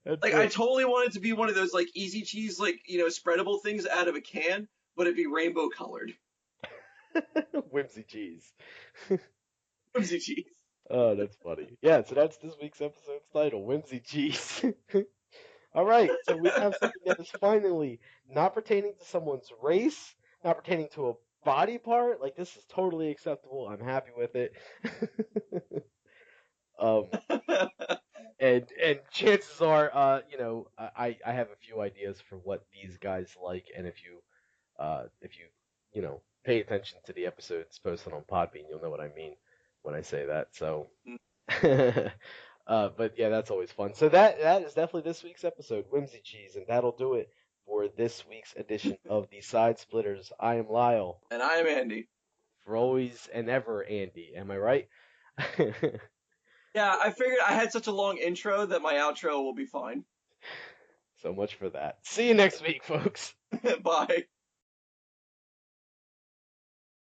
Like, I totally want it to be one of those, like, easy cheese, like, spreadable things out of a can, but it'd be rainbow colored. Whimsy cheese. Whimsy Cheese. Oh, that's funny. Yeah, so that's this week's episode's title, Whimsy Cheese. All right, so we have something that is finally not pertaining to someone's race, not pertaining to a body part. Like, this is totally acceptable. I'm happy with it. um, and chances are, I have a few ideas for what these guys like, and if you pay attention to the episodes posted on Podbean, you'll know what I mean when I say that. So, but yeah, that's always fun. So that is definitely this week's episode, Whimsy Cheese, and that'll do it for this week's edition of the Side Splitters. I am Lyle. And I am Andy. For always and ever, Andy. Am I right? Yeah, I figured I had such a long intro that my outro will be fine. So much for that. See you next week, folks. Bye.